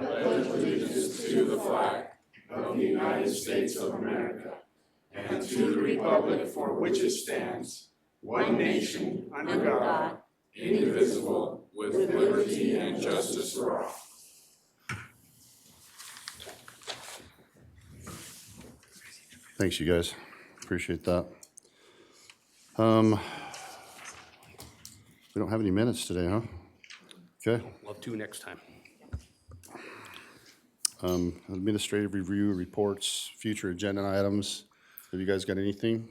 pledge allegiance to the flag of the United States of America and to the republic for which it stands, one nation, under God, indivisible, with liberty and justice for all. Thanks, you guys. Appreciate that. We don't have any minutes today, huh? Okay. We'll have two next time. Administrative review, reports, future agenda items. Have you guys got anything?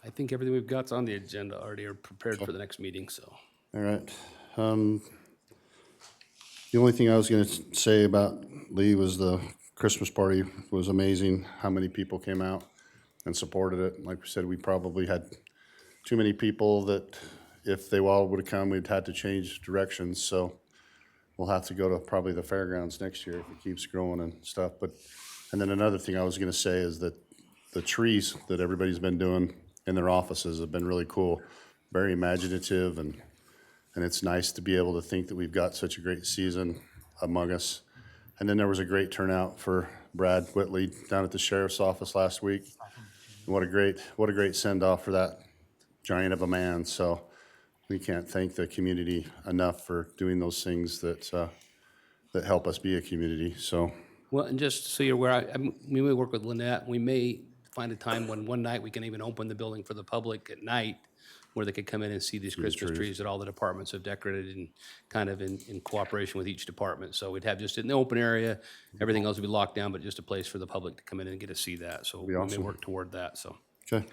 I think everything we've got's on the agenda already or prepared for the next meeting, so. All right. The only thing I was going to say about Lee was the Christmas party was amazing. How many people came out and supported it. Like we said, we probably had too many people that if they all would have come, we'd had to change directions. So we'll have to go to probably the fairgrounds next year if it keeps growing and stuff. And then another thing I was going to say is that the trees that everybody's been doing in their offices have been really cool, very imaginative, and it's nice to be able to think that we've got such a great season among us. And then there was a great turnout for Brad Whitley down at the sheriff's office last week. And what a great send-off for that giant of a man. So we can't thank the community enough for doing those things that help us be a community. So, Well, and just so you're aware, we may work with Lynette. We may find a time when one night we can even open the building for the public at night where they could come in and see these Christmas trees that all the departments have decorated and kind of in cooperation with each department. So we'd have just in the open area, everything else would be locked down, but just a place for the public to come in and get to see that. So we may work toward that, so. okay.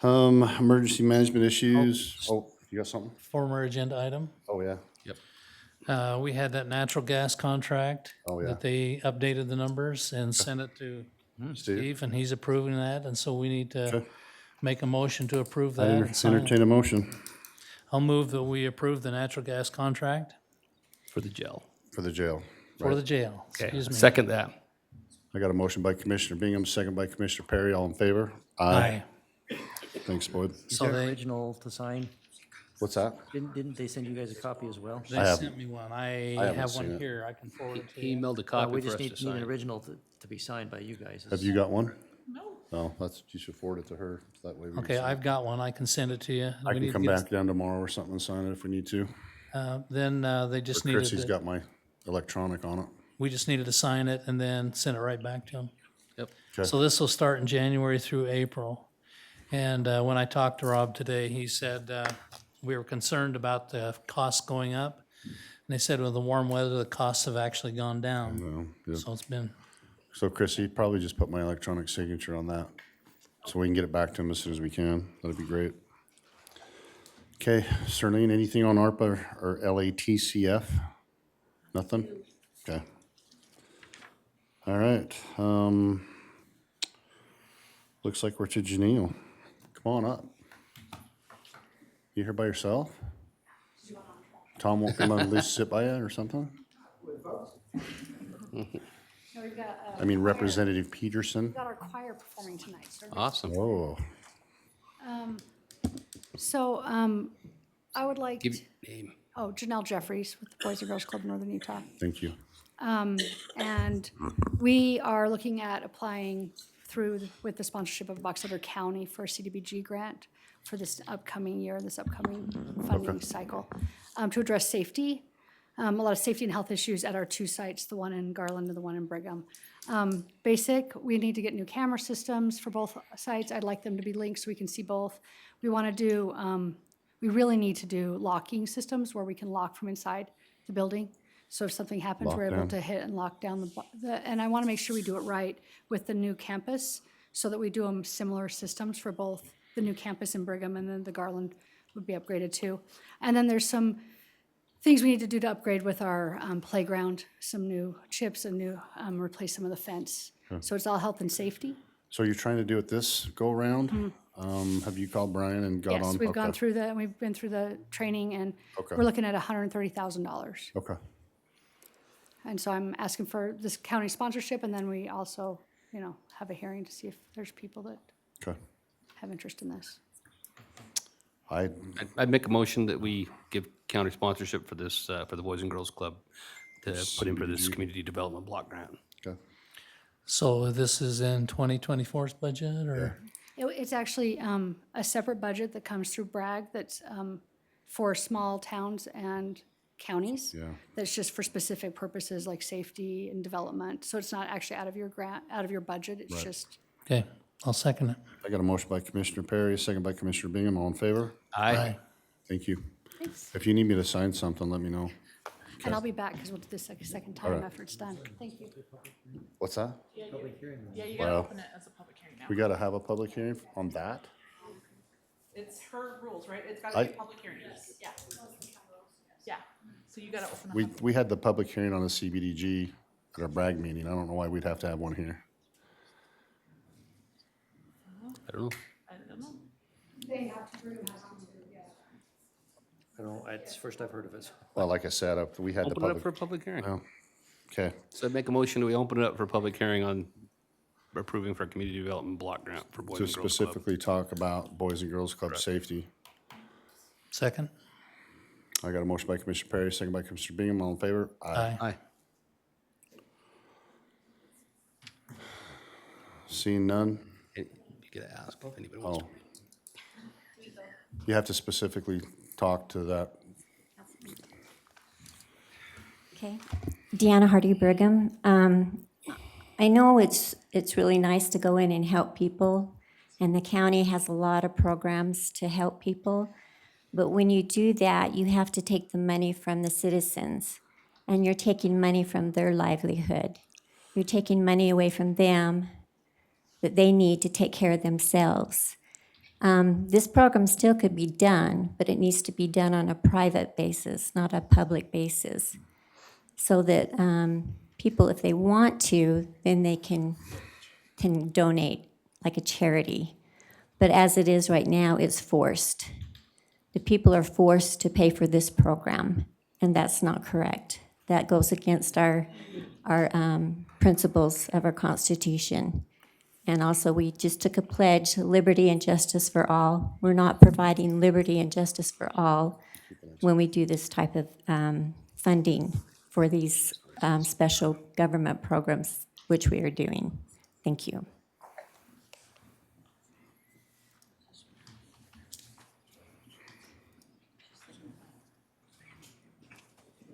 Emergency management issues. Oh, you got something? Former agenda item. Oh, yeah. Yep. We had that natural gas contract. Oh, yeah. That they updated the numbers and sent it to Steve, and he's approving that, and so we need to Okay. make a motion to approve I that. and sign it. entertain a motion I'll move that we approve the natural gas contract For the jail. for the jail. for the jail. Okay, Excuse me. second that. I got a motion by Commissioner Bingham, second by Commissioner Perry. All in favor? Aye. Thanks, Boyd. Is So there they- original to sign? What's that? Didn't they send you guys a copy as well? They I haven't- sent me one. I haven't have seen one it. here. I can forward it to He you. emailed a We copy for just us to need an sign. original to be signed by you guys. Have you got one? No, you should forward it to her. That way we can Okay, sign it. I've got one. I can send it to you. I We can need to come get- back down tomorrow or something and sign it if we need to. Then they just Or needed Chrissy's to, got my electronic on it. we just needed to sign it and then send it right back to them. Yep. Okay. So this will start in January through April. And when I talked to Rob today, he said we were concerned about the costs going up. And they said with the warm weather, the costs have actually gone down. Well, yeah. So it's been, So Chrissy, probably just put my electronic signature on that, so we can get it back to him as soon as we can. That'd be great. Okay, Serlene, anything on ARPA or LATCF? Nothing? Okay. All right, looks like we're to Janelle. Come on up. You here by yourself? Tom won't come at least sit by you or something? We've got, I mean Representative Peterson? we've got our choir performing tonight. Awesome. Oh, So I would like, Give name. Janelle Jeffries with the Boys and Girls Club of Northern Utah. thank you. And we are looking at applying with the sponsorship of Box Elder County for a CDBG grant for this upcoming year, this upcoming funding cycle, to address safety. A lot of safety and health issues at our two sites, the one in Garland and the one in Brigham. We need to get new camera systems for both sites. I'd like them to be linked so we can see both. We want to do, we really need to do locking systems where we can lock from inside the building. So if something happens, we're able Lockdown. to hit and lock down and I want to make sure we do it right with the new campus so that we do them similar systems for both the new campus in Brigham and then the Garland would be upgraded too. And then there's some things we need to do to upgrade with our playground, some new chips and replace some of the fence. So it's all health and safety. So you're trying to do it this go-around? Have you called Brian and got on? Yes, we've gone Okay. through we've been through the training and Okay. we're looking at $130,000. Okay, And so I'm asking for this county sponsorship and then we also, have a hearing to see if there's people that okay. have interest in this. I'd make a motion that we give county sponsorship for this, for the Boys and Girls Club to put in for this community development block grant. Okay. So this is in 2024's budget, or? It's actually a separate budget that comes through Bragg that's for small towns and counties. Yeah. That's just for specific purposes like safety and development. So it's not actually out of your grant, out of your budget. It's just, Okay, I'll second it. I got a motion by Commissioner Perry, second by Commissioner Bingham. All in favor? Aye. Thank you. thanks. If you need me to sign something, let me know. And I'll be back because we'll do this like a second time right. after it's done. Thank you. What's that? Yeah, you Wow. gotta open it as a public hearing now. We gotta have a public hearing on that? It's her rules, right? It's gotta be a public hearing. Yeah. Yeah, so you gotta open it up. We had the public hearing on the CBDG at our Bragg meeting. I don't know why we'd have to have one here. I don't know. I don't know. I don't know, it's first I've heard of it. Well, like I said, we had the Open it up for a public. public hearing. Oh, okay. So I'd make a motion, we open it up for public hearing on approving for a community development block grant for Boys To and Girls Club. specifically talk about Boys and Girls Club safety. Second? I got a motion by Commissioner Perry, second by Commissioner Bingham. All in favor? Aye. Aye. Seeing none? You gotta ask if anybody Oh. wants to. You have to specifically talk to that. Okay. Deanna Hardy Brigham. I know it's really nice to go in and help people, and the county has a lot of programs to help people. But when you do that, you have to take the money from the citizens, and you're taking money from their livelihood. You're taking money away from them that they need to take care of themselves. This program still could be done, but it needs to be done on a private basis, not a public basis, so that people, if they want to, then they can donate like a charity. But as it is right now, it's forced. The people are forced to pay for this program, and that's not correct. That goes against our principles of our Constitution. And also, we just took a pledge, liberty and justice for all. We're not providing liberty and justice for all when we do this type of funding for these special government programs, which we are doing. Thank you.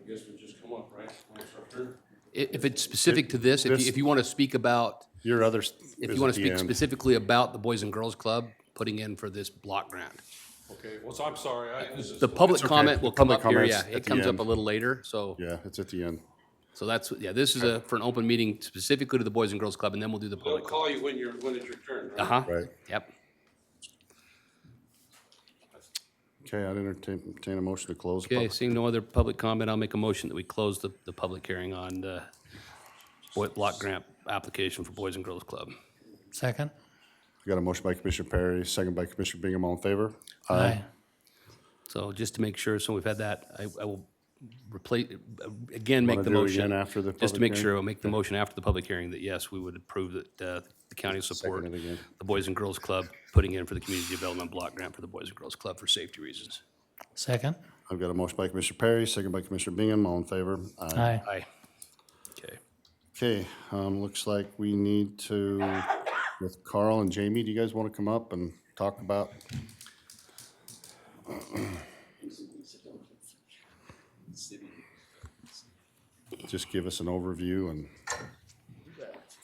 I guess we just come up, right? When it's our turn. If it's specific to this, if you want to speak about, Your other. if you want to speak specifically about the Boys and Girls Club putting in for this block grant. Okay, well, so I'm sorry. The public okay. comment will The come public up here, comment's yeah. at It the comes up end. a little later, so, Yeah, it's at the end. so that's, yeah, this is for an open meeting specifically to the Boys and Girls Club, and then we'll do the They'll public. call you when it's your turn, right? Uh-huh, Right. yep. Okay, I'd entertain a motion to close. the Okay, public- seeing no other public comment, I'll make a motion that we close the public hearing on the block grant application for Boys and Girls Club. Second? I got a motion by Commissioner Perry, second by Commissioner Bingham. All in favor? Aye. So just to make sure, so we've had that, I will replace, again, make Wanna the do it motion. again after the Just to public make hearing? sure, I'll make the motion after the public hearing that, yes, we would approve that the county support Second it again. the Boys and Girls Club putting in for the community development block grant for the Boys and Girls Club for safety reasons. Second? I've got a motion by Commissioner Perry, second by Commissioner Bingham. All in favor? Aye. Aye. Okay. Okay, looks like we need to, with Carl and Jamie, do you guys want to come up and talk about? Just give us an overview and,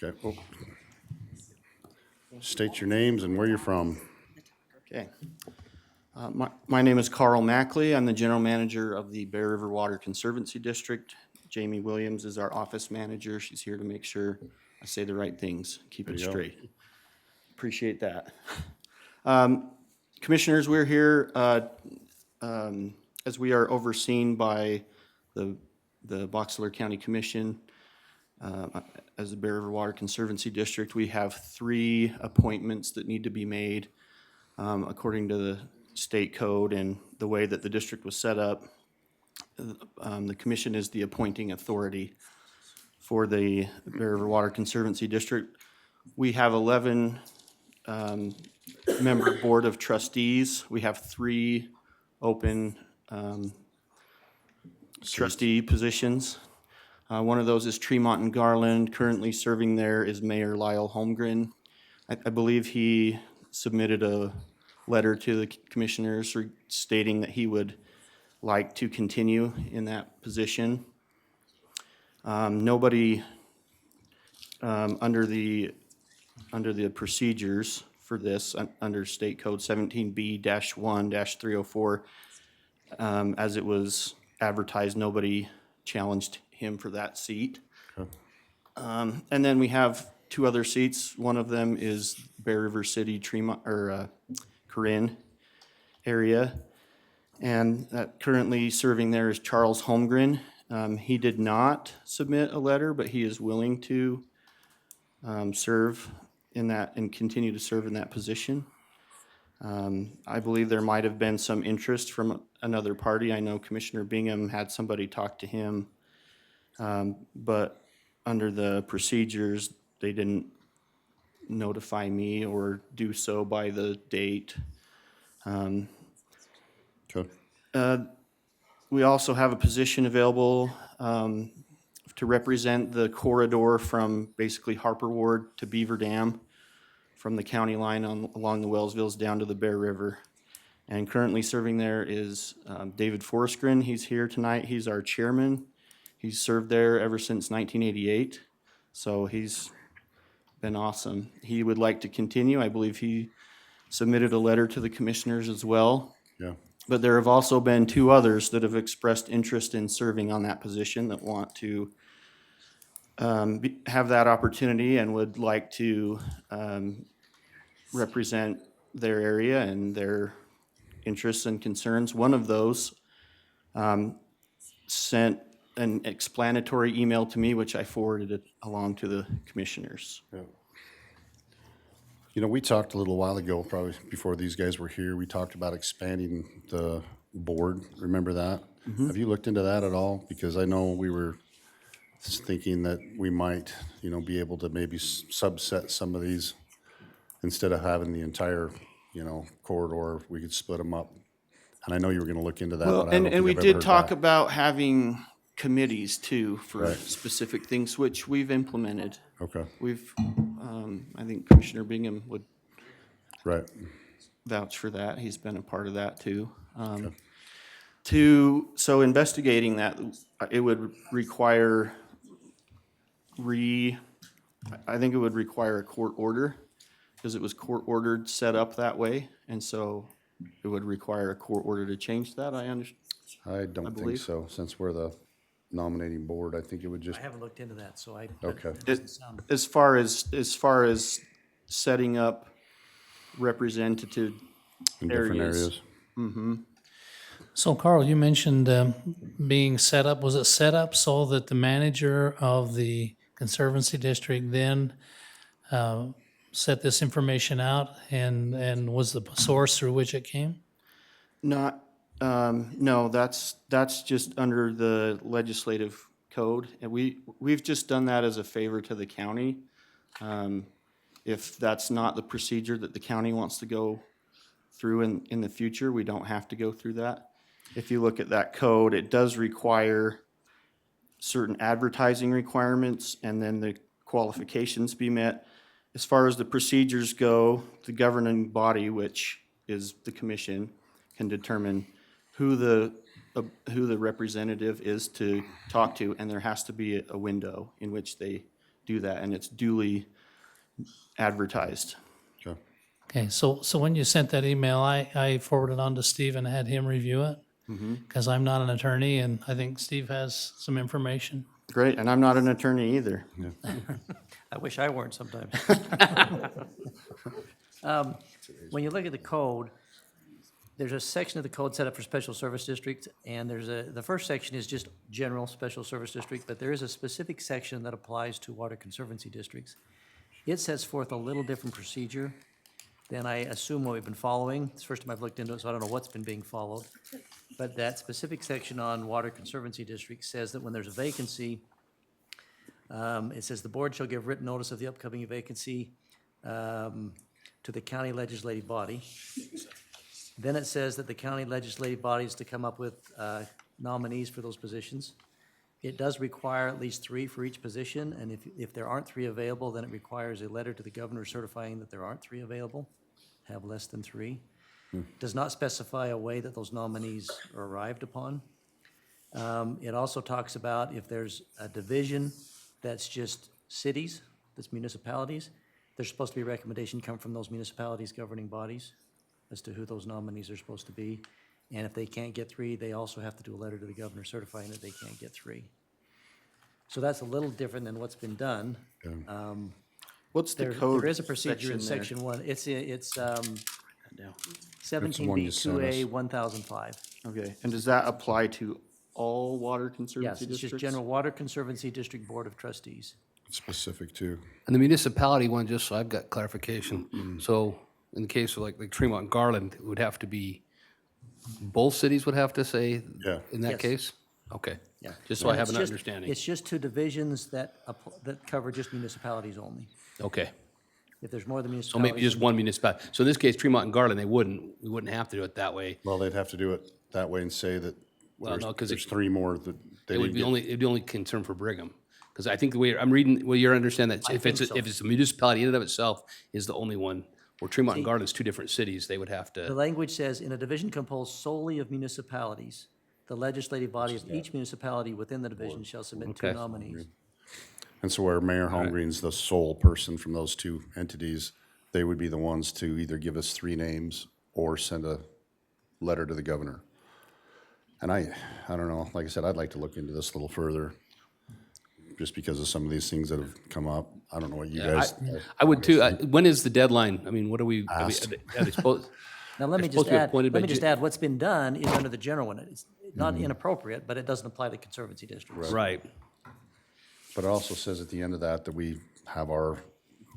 okay, oh. State your names and where you're from. Okay. My name is Carl Mackley. I'm the general manager of the Bear River Water Conservancy District. Jamie Williams is our office manager. She's here to make sure I say the right things, keep it There you go. straight. Appreciate that. Commissioners, we're here as we are overseen by the Boxelor County Commission. As the Bear River Water Conservancy District, we have 3 appointments that need to be made according to the state code and the way that the district was set up. The commission is the appointing authority for the Bear River Water Conservancy District. We have 11 member board of trustees. We have 3 open trustee positions. One of those is Tremont and Garland. Currently serving there is Mayor Lyle Holmgren. I believe he submitted a letter to the commissioners stating that he would like to continue in that position. Nobody under the procedures for this, under State Code 17B-1-304, as it was advertised, nobody challenged him for that seat. And then we have 2 other seats. One of them is Bear River City, Tremont, or Corinne area. And currently serving there is Charles Holmgren. He did not submit a letter, but he is willing to serve in that and continue to serve in that position. I believe there might have been some interest from another party. I know Commissioner Bingham had somebody talk to him, but under the procedures, they didn't notify me or do so by the date. Okay. We also have a position available to represent the corridor from basically Harper Ward to Beaver Dam, from the county line along the Wellsvilles down to the Bear River. And currently serving there is David Forsgren. He's here tonight. He's our chairman. He's served there ever since 1988, so he's been awesome. He would like to continue. I believe he submitted a letter to the commissioners as well. Yeah. But there have also been 2 others that have expressed interest in serving on that position that want to have that opportunity and would like to represent their area and their interests and concerns. One of those sent an explanatory email to me, which I forwarded it along to the commissioners. Yeah. You know, we talked a little while ago, probably before these guys were here, we talked about expanding the board. Remember that? Have you looked into that at all? Because I know we were thinking that we might, you know, be able to maybe subset some of these instead of having the entire, you know, corridor. We could split them up. And I know you were going to look into that. Well, but I don't and think we I've ever did heard talk back. about having committees too for Right. specific things, which we've implemented. Okay, We've, I think Commissioner Bingham would right. vouch for that. He's been a part of that too. Okay. So investigating that, it would require I think it would require a court order, because it was court ordered, set up that way, and so it would require a court order to change that, I understand. I don't think believe. so. Since we're the nominating board, I think it would just, I haven't looked into that, so I. Okay. that doesn't sound- As far as setting up representative in different areas. areas. So Carl, you mentioned being set up, was it set up so that the manager of the Conservancy District then set this information out and was the source through which it came? Not, no, that's just under the legislative code, and we've just done that as a favor to the county. If that's not the procedure that the county wants to go through in the future, we don't have to go through that. If you look at that code, it does require certain advertising requirements and then the qualifications be met. As far as the procedures go, the governing body, which is the commission, can determine who the representative is to talk to, and there has to be a window in which they do that, and it's duly advertised. Okay. Okay, so when you sent that email, I forwarded on to Steve and had him review it. Because I'm not an attorney and I think Steve has some information. Great, and I'm not an attorney either. I wish I weren't sometimes. When you look at the code, there's a section of the code set up for special service districts, and the first section is just general special service district, but there is a specific section that applies to water conservancy districts. It sets forth a little different procedure than I assume what we've been following. It's the first time I've looked into it, so I don't know what's been being followed. But that specific section on water conservancy districts says that when there's a vacancy, it says the board shall give written notice of the upcoming vacancy to the county legislative body. Then it says that the county legislative body is to come up with nominees for those positions. It does require at least 3 for each position, and if there aren't 3 available, then it requires a letter to the governor certifying that there aren't 3 available, have less than 3. Does not specify a way that those nominees are arrived upon. It also talks about if there's a division that's just cities, that's municipalities, there's supposed to be a recommendation come from those municipalities' governing bodies as to who those nominees are supposed to be. And if they can't get 3, they also have to do a letter to the governor certifying that they can't get 3. So that's a little different than what's been done. What's the There code is a procedure in section there? section 1. It's Down. 17B2A 1005. Okay, and does that apply to all water Yes, conservancy it's districts? just General Water Conservancy District Board of Trustees. Specific too. And the municipality one, just so I've got clarification. So in the case of like Tremont and Garland, it would have to be, both cities would have to say Yeah. in that Yes. case? Okay. Yeah. Just so I And have it's an just- understanding. It's just 2 divisions that cover just municipalities only. Okay. If there's more than So municipalities. maybe just one municipality. So in this case, Tremont and Garland, we wouldn't have to do it that way. Well, they'd have to do it that way and say that Well, there's, no, 'cause there's it- 3 more that they It would didn't be get. only, it'd be only concern for Brigham. Because I think the way, I'm reading, well, you're understanding that if it's, think so. if it's a municipality in and of itself is the only one, where Tremont and Garland's 2 different cities, they would have The to, language says, in a division composed solely of municipalities, the legislative body of each municipality within the division shall submit 2 Okay. nominees. And so where Mayor Holmgreen's the sole person from those 2 entities, they would be the ones to either give us 3 names or send a letter to the governor. And I don't know, like I said, I'd like to look into this a little further, just because of some of these things that have come up. I don't know what you guys. I would too. When is the deadline? I mean, what are we, are they supposed? Now, let me They're supposed just to be add, appointed by let me just Ju- add, what's been done is under the general one. It's not inappropriate, but it doesn't apply to conservancy districts. Right. But it also says at the end of that, that we have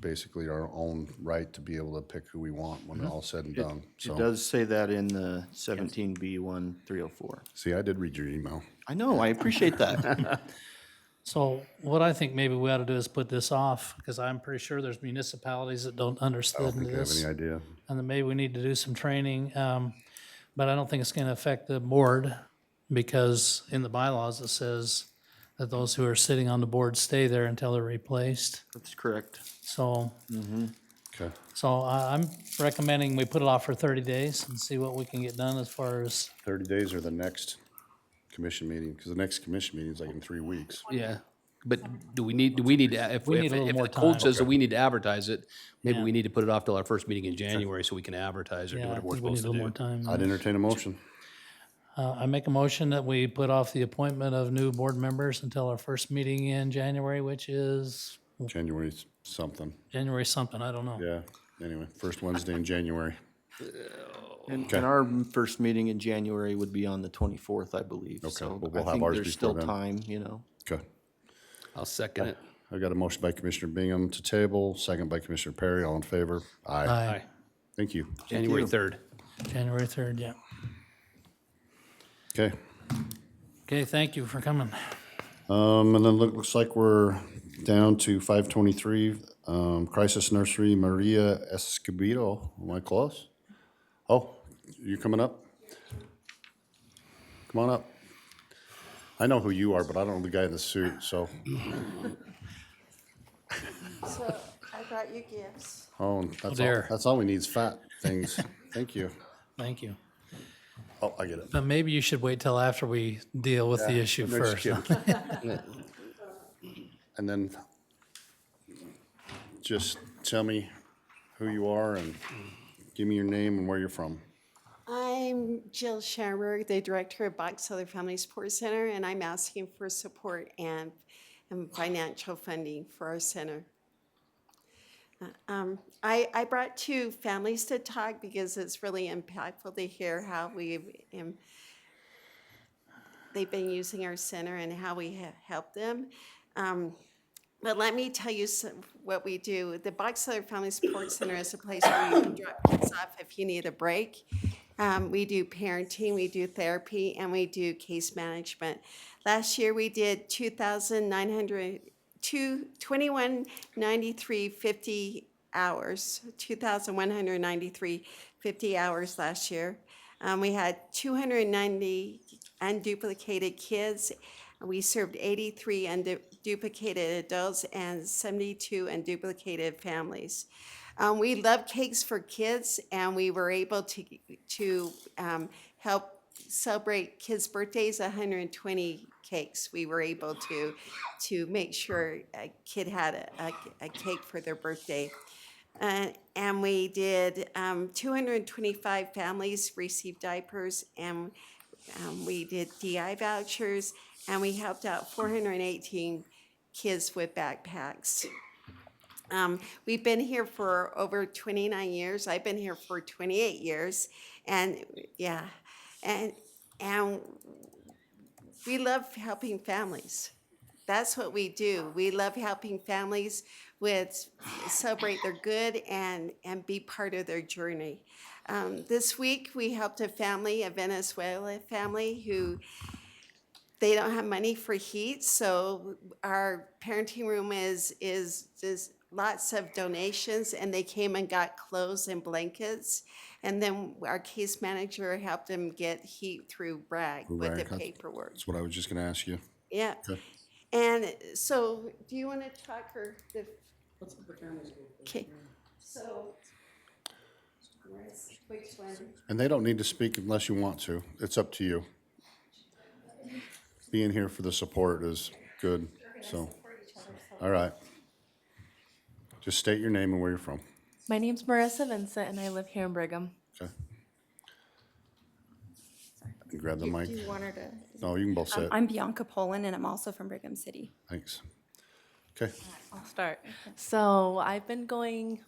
basically our own right to be able to pick who we want when all said and done. It So, does say that in the 17B1304. see, I did read your email. I know, I appreciate that. So what I think maybe we ought to do is put this off, because I'm pretty sure there's municipalities that don't I understand don't think I have this. any idea. And then maybe we need to do some training, but I don't think it's gonna affect the board, because in the bylaws it says that those who are sitting on the board stay there until they're replaced. That's correct. So, Okay. I'm recommending we put it off for 30 days and see what we can get done as far as, 30 days or the next commission meeting, because the next commission meeting is like in 3 weeks. Yeah. But do we need to, if We need a little if more the code time. says that we need to advertise it, maybe Yeah. we need to put it off till our first meeting in January so we can advertise or do yeah, I whatever we're think we need a supposed to little more do. time. I'd entertain a motion. I make a motion that we put off the appointment of new board members until our first meeting in January, which is January something. January something, I don't know. Yeah. Anyway, first Wednesday in January. And our first meeting in January would be on the 24th, I believe. Okay, So well, we'll I have think ours there's still before then. time, you know. Okay. I'll second it. I got a motion by Commissioner Bingham to table, second by Commissioner Perry. All in favor? Aye. Aye, Thank you. January 3rd. January 3rd, yeah. Okay. Okay, thank you for coming. And then looks like we're down to 523, Crisis Nursery, Maria Escobedo. Am I close? Oh, you coming up? Come on up. I know who you are, but I don't know the guy in the suit, so, So I brought you gifts. oh, dear. that's all we need is fat things. Thank you. Thank you. Oh, I get it. But maybe you should wait till after we deal with the issue I'm just first. kidding. And then just tell me who you are and give me your name and where you're from. I'm Jill Scherberg, the director of Box Elder Family Support Center, and I'm asking for support and financial funding for our center. I brought 2 families to talk because it's really impactful to hear how they've been using our center and how we have helped them. But let me tell you what we do. The Box Elder Family Support Center is a place where you can drop kids off if you need a break. We do parenting, we do therapy, and we do case management. Last year, we did 2193 50 hours, 2,193 50 hours last year. We had 290 unduplicated kids. We served 83 unduplicated adults and 72 unduplicated families. We love cakes for kids, and we were able to help celebrate kids' birthdays, 120 cakes. We were able to make sure a kid had a cake for their birthday. And we did 225 families received diapers, and we did DI vouchers, and we helped out 418 kids with backpacks. We've been here for over 29 years. I've been here for 28 years, and yeah, and we love helping families. That's what we do. We love helping families with celebrate their good and be part of their journey. This week we helped a family, a Venezuela family, who they don't have money for heat, so our parenting room is lots of donations, and they came and got clothes and blankets, and then our case manager helped them get heat through Bragg with the Bragg, paperwork. That's what I was just gonna ask you. Yeah. Okay. And so, do you want to talk or the? Okay, so. Which one? And they don't need to speak unless you want to. It's up to you. Being here for the support is good, so. All right. Just state your name and where you're from. My name's Marissa Vincent, and I live here in Brigham. Okay. And grab the mic. Do you want her to? No, you can both say it. I'm Bianca Poland, and I'm also from Brigham City. Thanks. Okay. I'll start. So I've been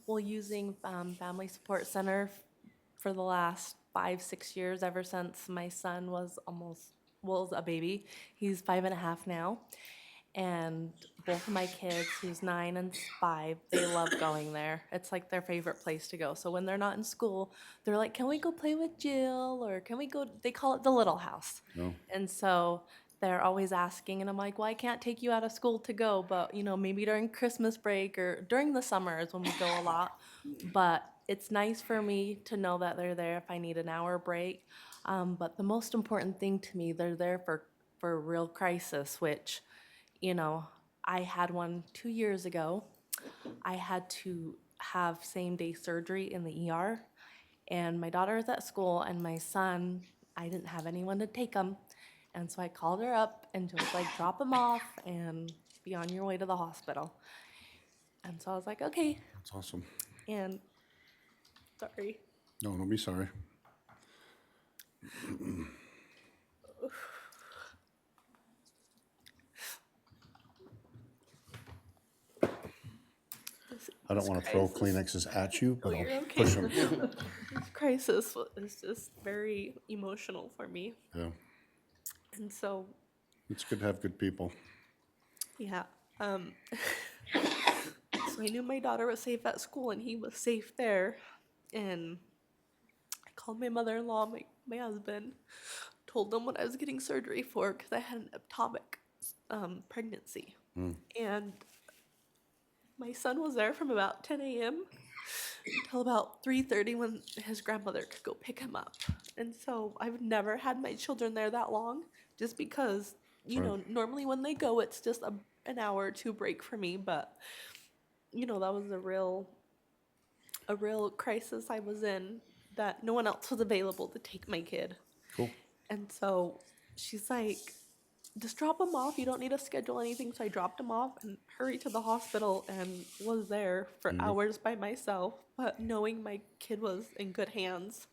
using Family Support Center for the last 5-6 years, ever since my son was a baby. He's 5.5 now. And both of my kids, who's 9 and 5, they love going there. It's like their favorite place to go. So when they're not in school, they're like, can we go play with Jill? Or can we go, they call it the little house. No. And so they're always asking, and I'm like, well, I can't take you out of school to go, but maybe during Christmas break or during the summer is when we go a lot. But it's nice for me to know that they're there if I need an hour break. But the most important thing to me, they're there for a real crisis, which, I had one 2 years ago. I had to have same-day surgery in the ER, and my daughter was at school, and my son, I didn't have anyone to take him, and so I called her up and just drop him off and be on your way to the hospital. And so I was like, okay. That's awesome. And sorry. No, don't be sorry. I don't want to throw Kleenexes at you, but I'll push them. This crisis is just very emotional for me. Yeah, And so, it's good to have good people. yeah. So I knew my daughter was safe at school and he was safe there. And I called my mother-in-law, my husband, told them what I was getting surgery for because I had an ectopic pregnancy. And my son was there from about 10 a.m. until about 3:30 when his grandmother could go pick him up. And so I've never had my children there that long, just because, normally when they go, it's just an hour or two break for me. But, that was a real crisis I was in, that no one else was available to take my kid. Cool. And so she's like, just drop him off. You don't need to schedule anything. So I dropped him off and hurried to the hospital and was there for hours by myself. But knowing my kid was in good hands,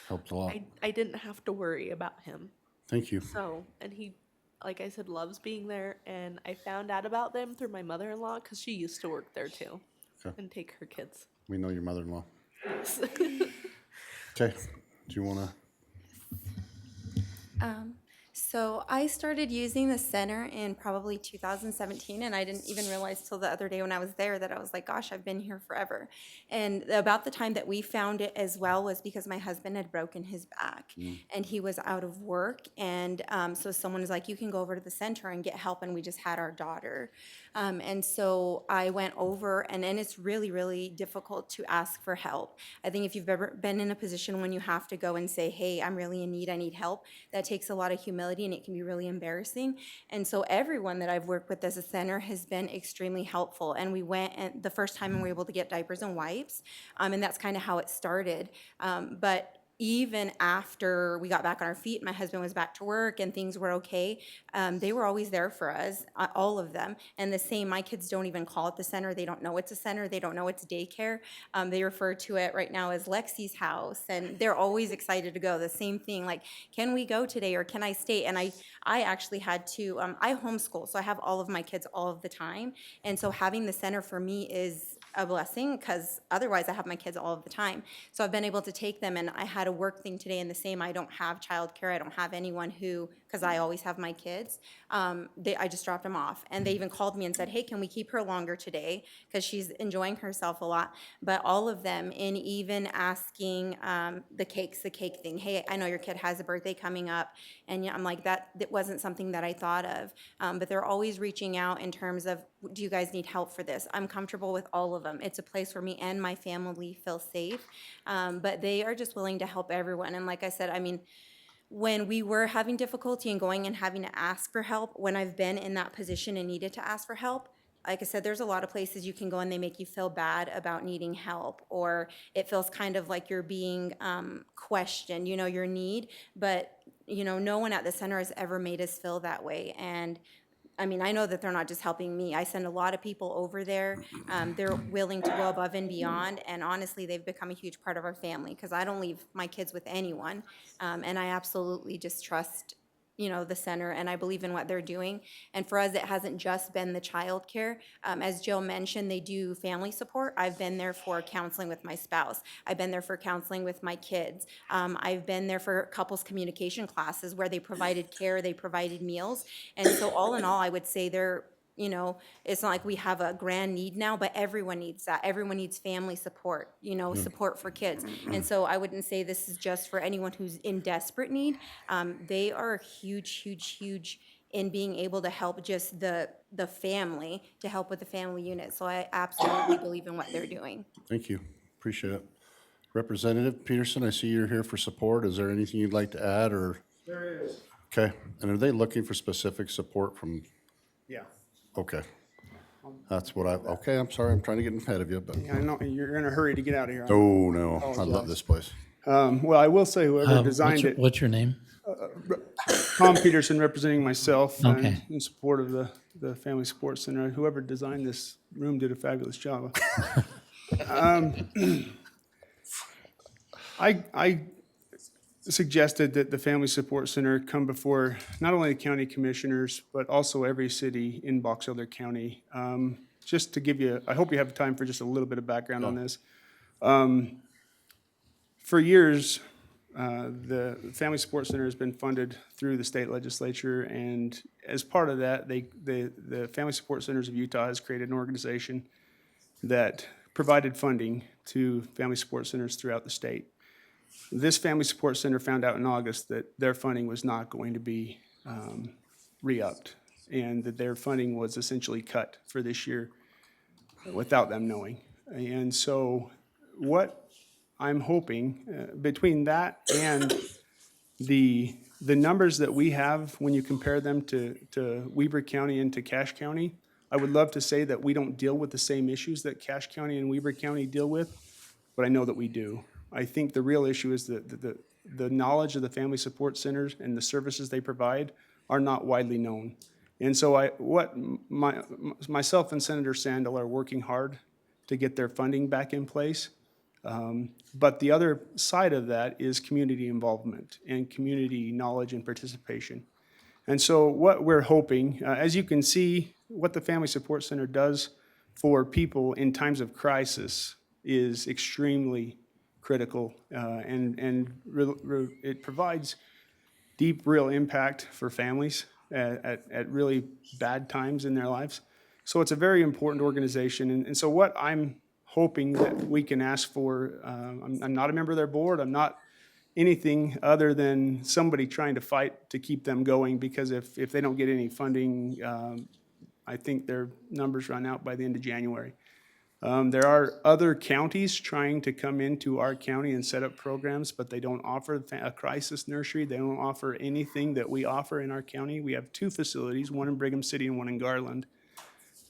Helped a lot. I didn't have to worry about him. Thank you. So, and he, like I said, loves being there. And I found out about them through my mother-in-law because she used to work there too. Okay. And take her kids. We know your mother-in-law. Okay. Do you want to? So I started using the center in probably 2017, and I didn't even realize till the other day when I was there that I was like, gosh, I've been here forever. And about the time that we found it as well was because my husband had broken his back, and he was out of work. And so someone was like, you can go over to the center and get help, and we just had our daughter. And so I went over, and it's really, really difficult to ask for help. I think if you've ever been in a position when you have to go and say, hey, I'm really in need, I need help, that takes a lot of humility and it can be really embarrassing. And so everyone that I've worked with as a center has been extremely helpful. And we went and the first time and we were able to get diapers and wipes. And that's kind of how it started. But even after we got back on our feet, my husband was back to work and things were okay, they were always there for us, all of them. And the same, my kids don't even call it the center. They don't know it's a center. They don't know it's daycare. They refer to it right now as Lexi's house, and they're always excited to go. The same thing, like, can we go today or can I stay? And I actually had to, I homeschool, so I have all of my kids all of the time. And so having the center for me is a blessing because otherwise I have my kids all of the time. So I've been able to take them, and I had a work thing today and the same. I don't have childcare. I don't have anyone who, because I always have my kids. I just dropped them off, and they even called me and said, hey, can we keep her longer today? Because she's enjoying herself a lot. But all of them, in even asking the cake thing, hey, I know your kid has a birthday coming up. And yeah, I'm like, that wasn't something that I thought of. But they're always reaching out in terms of, do you guys need help for this? I'm comfortable with all of them. It's a place where me and my family feel safe. But they are just willing to help everyone. And like I said, I mean, when we were having difficulty in going and having to ask for help, when I've been in that position and needed to ask for help, like I said, there's a lot of places you can go and they make you feel bad about needing help, or it feels kind of like you're being questioned, your need. But, no one at the center has ever made us feel that way. And I mean, I know that they're not just helping me. I send a lot of people over there. They're willing to go above and beyond. And honestly, they've become a huge part of our family because I don't leave my kids with anyone. And I absolutely just trust, the center, and I believe in what they're doing. And for us, it hasn't just been the childcare. As Jill mentioned, they do family support. I've been there for counseling with my spouse. I've been there for counseling with my kids. I've been there for couples communication classes where they provided care, they provided meals. And so all in all, I would say they're, it's not like we have a grand need now, but everyone needs that. Everyone needs family support, support for kids. And so I wouldn't say this is just for anyone who's in desperate need. They are huge, huge, huge in being able to help just the family, to help with the family unit. So I absolutely believe in what they're doing. Thank you. Appreciate it. Representative Peterson, I see you're here for support. Is there anything you'd like to add, or? There is. Okay, and are they looking for specific support from, Yeah. okay. That's what okay, I'm sorry, I'm trying to get ahead of you, but, I know you're in a hurry to get out of here. oh, no, I love this place. Well, I will say whoever designed it, What's your name? Tom Peterson representing myself Okay. and in support of the Family Sports Center. Whoever designed this room did a fabulous job. I suggested that the Family Support Center come before not only the county commissioners, but also every city in Box Elder County. Just to give you, I hope you have time for just a little bit of background on this. For years, the Family Support Center has been funded through the state legislature, and as part of that, the Family Support Centers of Utah has created an organization that provided funding to family support centers throughout the state. This Family Support Center found out in August that their funding was not going to be re-upped, and that their funding was essentially cut for this year without them knowing. And so what I'm hoping, between that and the numbers that we have when you compare them to Weber County and to Cache County, I would love to say that we don't deal with the same issues that Cache County and Weber County deal with, but I know that we do. I think the real issue is that the knowledge of the family support centers and the services they provide are not widely known. And so myself and Senator Sandel are working hard to get their funding back in place. But the other side of that is community involvement and community knowledge and participation. And so what we're hoping, as you can see, what the Family Support Center does for people in times of crisis is extremely critical, and it provides deep, real impact for families at really bad times in their lives. So it's a very important organization. And so what I'm hoping that we can ask for, I'm not a member of their board, I'm not anything other than somebody trying to fight to keep them going, because if they don't get any funding, I think their numbers run out by the end of January. There are other counties trying to come into our county and set up programs, but they don't offer a crisis nursery. They don't offer anything that we offer in our county. We have 2 facilities, one in Brigham City and one in Garland.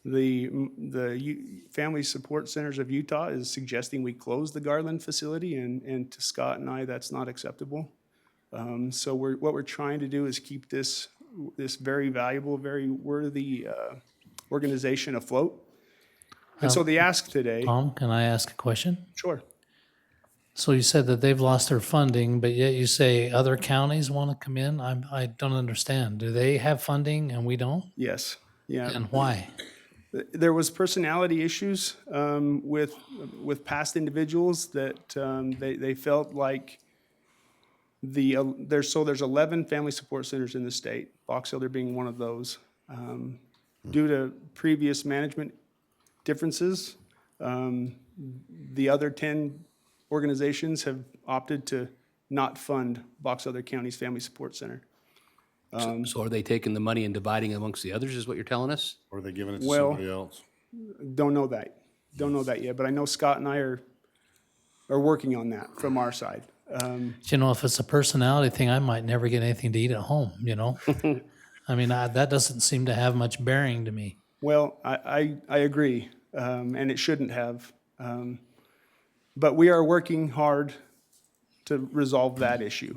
The Family Support Centers of Utah is suggesting we close the Garland facility, and to Scott and I, that's not acceptable. So what we're trying to do is keep this very valuable, very worthy organization afloat. And so the ask today, Tom, can I ask a question? sure. So you said that they've lost their funding, but yet you say other counties want to come in? I don't understand. Do they have funding and we don't? Yes, yeah. And why? There was personality issues with past individuals that they felt like there's 11 family support centers in the state, Box Elder being one of those. Due to previous management differences, the other 10 organizations have opted to not fund Box Elder County's Family Support Center. So are they taking the money and dividing it amongst the others, is what you're telling us? Or are they giving it to Well- somebody else? Don't know that yet, but I know Scott and I are working on that from our side. You know, if it's a personality thing, I might never get anything to eat at home, you know? I mean, that doesn't seem to have much bearing to me. Well, I agree, and it shouldn't have. But we are working hard to resolve that issue.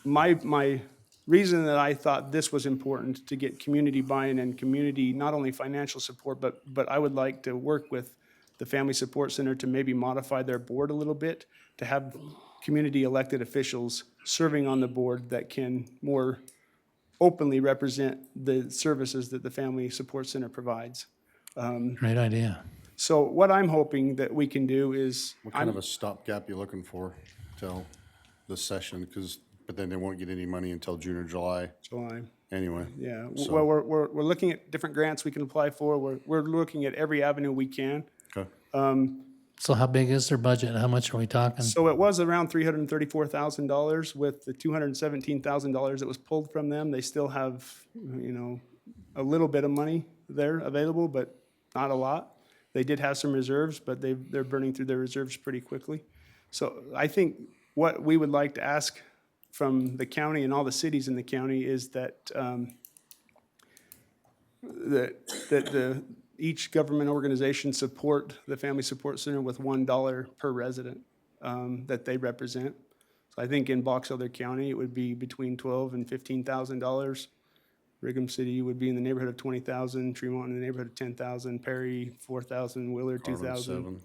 My reason that I thought this was important to get community buy-in and community, not only financial support, but I would like to work with the Family Support Center to maybe modify their board a little bit, to have community elected officials serving on the board that can more openly represent the services that the Family Support Center provides. Great idea. So what I'm hoping that we can do is, What kind of a stopgap you looking for till this session? But then they won't get any money until June or July July. anyway. Yeah, So- well, we're looking at different grants we can apply for. We're looking at every avenue we can. Okay. So how big is their budget? How much are we talking? So it was around $334,000 with the $217,000 that was pulled from them. They still have, a little bit of money there available, but not a lot. They did have some reserves, but they're burning through their reserves pretty quickly. So I think what we would like to ask from the county and all the cities in the county is that each government organization support the Family Support Center with $1 per resident that they represent. So I think in Box Elder County, it would be between $12,000 and $15,000. Brigham City would be in the neighborhood of $20,000, Tremont in the neighborhood of $10,000, Perry $4,000, Willard Garland, $2,000.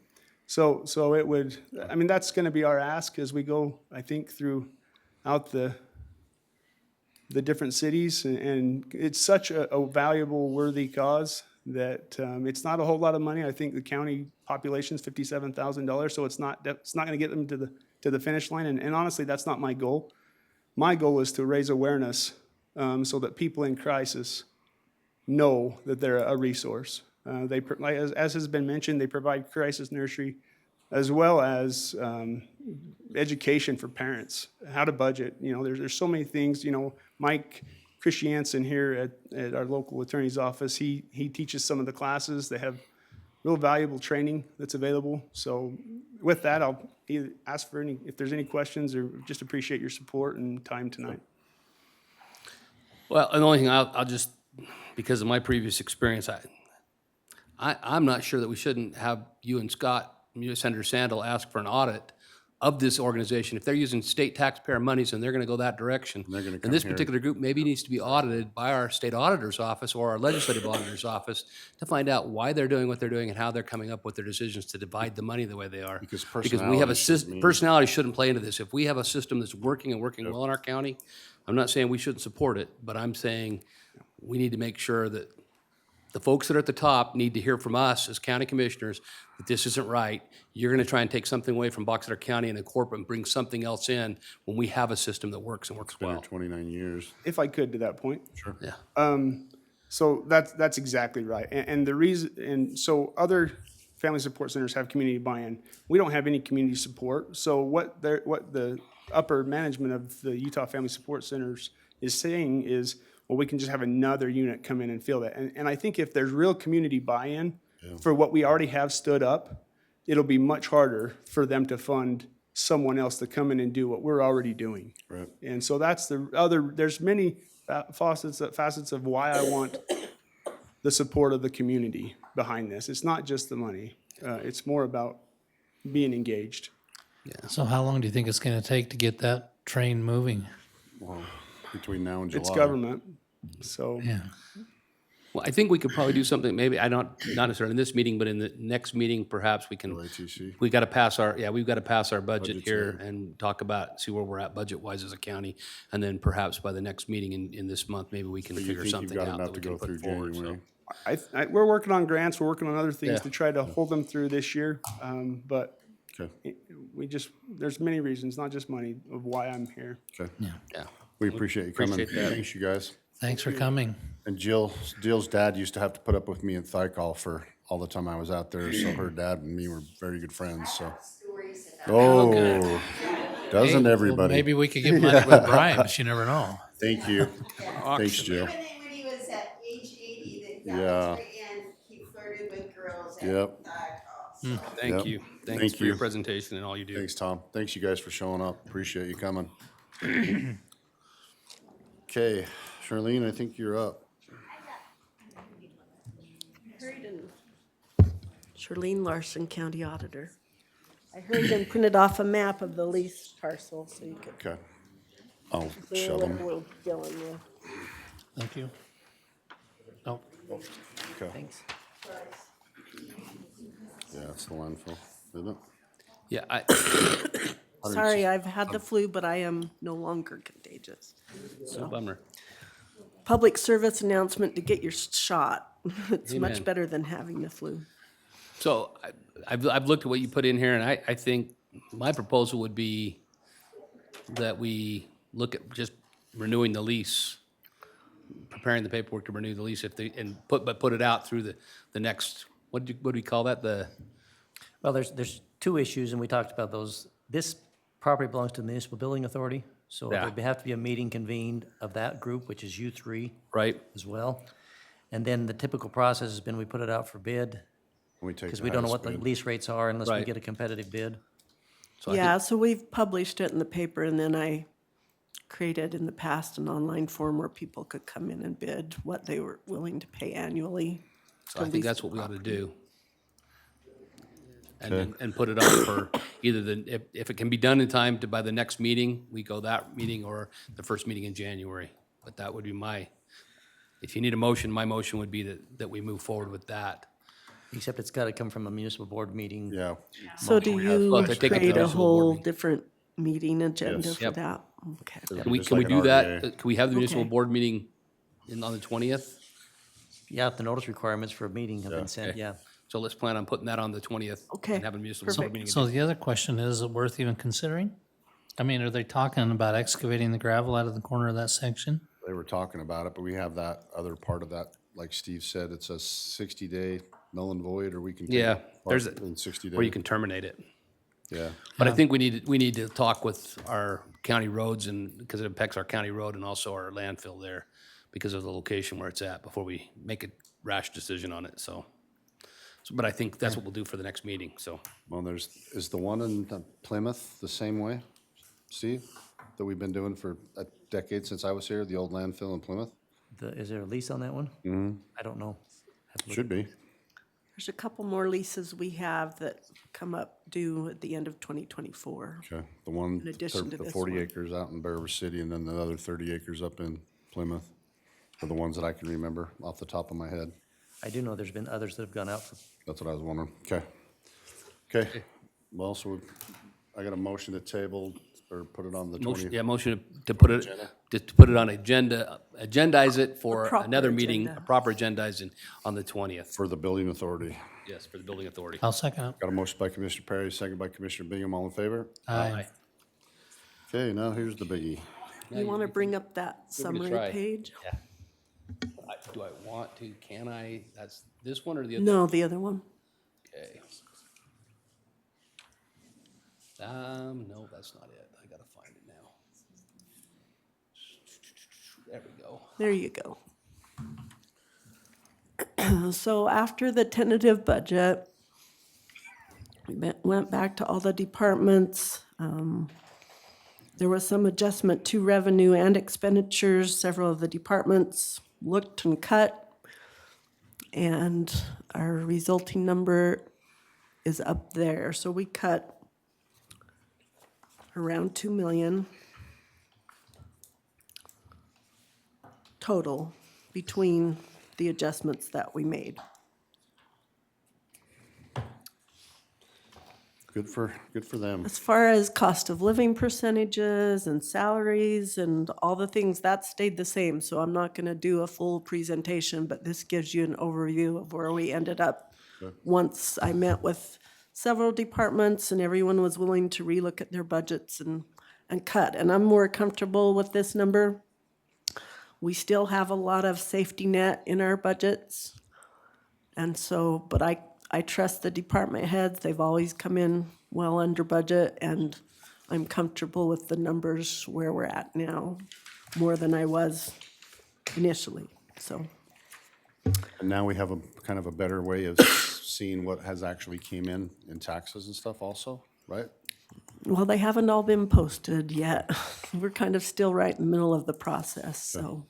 $7,000. So it would, that's going to be our ask as we go, I think, throughout the different cities. And it's such a valuable, worthy cause that it's not a whole lot of money. I think the county population is $57,000, so it's not going to get them to the finish line. And honestly, that's not my goal. My goal is to raise awareness so that people in crisis know that they're a resource. As has been mentioned, they provide crisis nursery as well as education for parents, how to budget. There's so many things. Mike Christiansen here at our local attorney's office, he teaches some of the classes. They have real valuable training that's available. So with that, I'll either ask for if there's any questions, or just appreciate your support and time tonight. Well, and the only thing I'll just, because of my previous experience, I'm not sure that we shouldn't have you and Scott, Senator Sandel, ask for an audit of this organization. If they're using state taxpayer monies and they're gonna go that direction, They're gonna then come this here. particular group maybe needs to be audited by our state auditor's office or our legislative auditor's office to find out why they're doing what they're doing and how they're coming up with their decisions to divide the money the way they are. Because we have a personality shouldn't system, mean- personality shouldn't play into this. If we have a system that's working and working well in our county, I'm not saying we shouldn't support it, but I'm saying we need to make sure that the folks that are at the top need to hear from us as county commissioners that this isn't right. You're gonna try and take something away from Box Elder County and incorporate and bring something else in when we have a system that works and works Been here well. 29 years. If I could, to that point. Sure. Yeah. So that's exactly right. And the reason, and so other family support centers have community buy-in. We don't have any community support. So what the upper management of the Utah Family Support Centers is saying is, well, we can just have another unit come in and fill that. And I think if there's real community buy-in for what we already have stood up, it'll be much harder for them to fund someone else to come in and do what we're already doing. Right. And so that's there's many facets of why I want the support of the community behind this. It's not just the money. It's more about being engaged. So how long do you think it's gonna take to get that train moving? Well, between now and July. It's government, so. Yeah. Well, I think we could probably do something, maybe, not necessarily in this meeting, but in the next meeting, perhaps we can, LATC. we've got to pass our budget Budget's here and talk about, see where we're at budget-wise as a county. And then perhaps by the next meeting in this month, maybe we can But you figure think you've something got out enough that to we go can through put forward, so. January? We're working on grants, we're working on other things Yeah. to try to hold them through this year. But Okay, there's many reasons, not just money, of why I'm here. okay. Yeah. We appreciate you coming. Appreciate that. Thanks, you guys. Thanks for coming. And Jill's dad used to have to put up with me in Thykol for all the time I was out there, so her dad and me were very good friends, so. Oh, doesn't Well, everybody? maybe we could give money with bribes, you never know. Thank you. Thanks, Jill. When he was at age 80, that Yeah. was very end, he flirted with girls at Yep. Thykol. Thank Yep. you. Thanks Thank for your you. presentation and all you do. Thanks, Tom. Thanks, you guys, for showing up. Appreciate you coming. Okay, Charlene, I think you're up. Charlene Larson, County Auditor. I hurried and printed off a map of the lease parcel so you could Okay. I'll see shove what them. we're dealing with. Thank you. Oh, Okay. Thanks. Yeah, it's the landfill, isn't it? Yeah, Sorry, I've had the flu, but I am no longer contagious. no bummer. Public service announcement to get your shot. It's Amen. much better than having the flu. So I've looked at what you put in here, and I think my proposal would be that we look at just renewing the lease, preparing the paperwork to renew the lease but put it out through the next, what do we call that? Well, there's two issues, and we talked about those. This property belongs to the Municipal Building Authority, so Yeah. there'd have to be a meeting convened of that group, which is U3 Right? as well. And then the typical process has been we put it out for bid, We take because the we don't know highest what the bid. lease rates are unless we Right. get a competitive bid. So I Yeah, so we've published it in the paper, and then I created in the past an online form where people could come in and bid what they were willing to pay annually. So I lease think that's the what we ought to property. do. And put it on for either if it can be done in time by the next meeting, we go that meeting, or the first meeting in January. But that would be if you need a motion, my motion would be that we move forward with that. Except it's got to come from a municipal board meeting. Yeah, So do you Well, to take it to create a municipal board whole meeting. different meeting agenda Yes. for Yep. that? Okay. Can we Just like an do that? RDA. Can we have the municipal Okay. board meeting on the 20th? Yeah, if the notice requirements for a meeting have been sent, yeah. So let's plan on putting that on the 20th. Okay, And having a municipal board perfect. meeting. so the other question is it worth even considering? I mean, are they talking about excavating the gravel out of the corner of that section? they were talking about it, but we have that other part of that, like Steve said, it's a 60-day null and void, or we can. take Yeah, it there's in 60 days. Where you can terminate it. Yeah, But I think we need to talk with our county roads, and, because it affects our county road and also our landfill there because of the location where it's at, before we make a rash decision on it, so. But I think that's what we'll do for the next meeting, so. well, is the one in Plymouth the same way, Steve, that we've been doing for a decade since I was here, the old landfill in Plymouth? Is there a lease on that one? Mm-hmm. I don't know. Should be. There's a couple more leases we have that come up due at the end of 2024. Okay, the one, In addition to the this 40 one. acres out in Bear River City, and then the other 30 acres up in Plymouth are the ones that I can remember off the top of my head. I do know there's been others that have gone out for, That's what I was wondering. Okay. Okay, well, so I got a motion to table, or put it on the 20th. Yeah, motion to put it, to put it on agendize it for proper another meeting, agenda. a proper agendizing on the 20th. For the building authority. Yes, for the building authority. I'll second it. Got a motion by Commissioner Perry, second by Commissioner Bingham, all in favor? Aye. Okay, now here's the biggie. You want to bring up that Want me to summary try? page? Yeah. Do I want to, can I, that's this one or the other? No, the other one. Okay. No, that's not it. I gotta find it now. There we go. There you go. So after the tentative budget, we went back to all the departments. There was some adjustment to revenue and expenditures. Several of the departments looked and cut, and our resulting number is up there. So we cut around 2 million total between the adjustments that we made. Good for them. As far as cost of living percentages and salaries and all the things, that stayed the same. So I'm not gonna do a full presentation, but this gives you an overview of where we ended up. Once I met with several departments and everyone was willing to relook at their budgets and cut. And I'm more comfortable with this number. We still have a lot of safety net in our budgets. And so, but I trust the department heads. They've always come in well under budget, and I'm comfortable with the numbers where we're at now, more than I was initially, so. And now we have a kind of a better way of seeing what has actually came in taxes and stuff also, right? Well, they haven't all been posted yet. We're kind of still right in the middle of the process, so.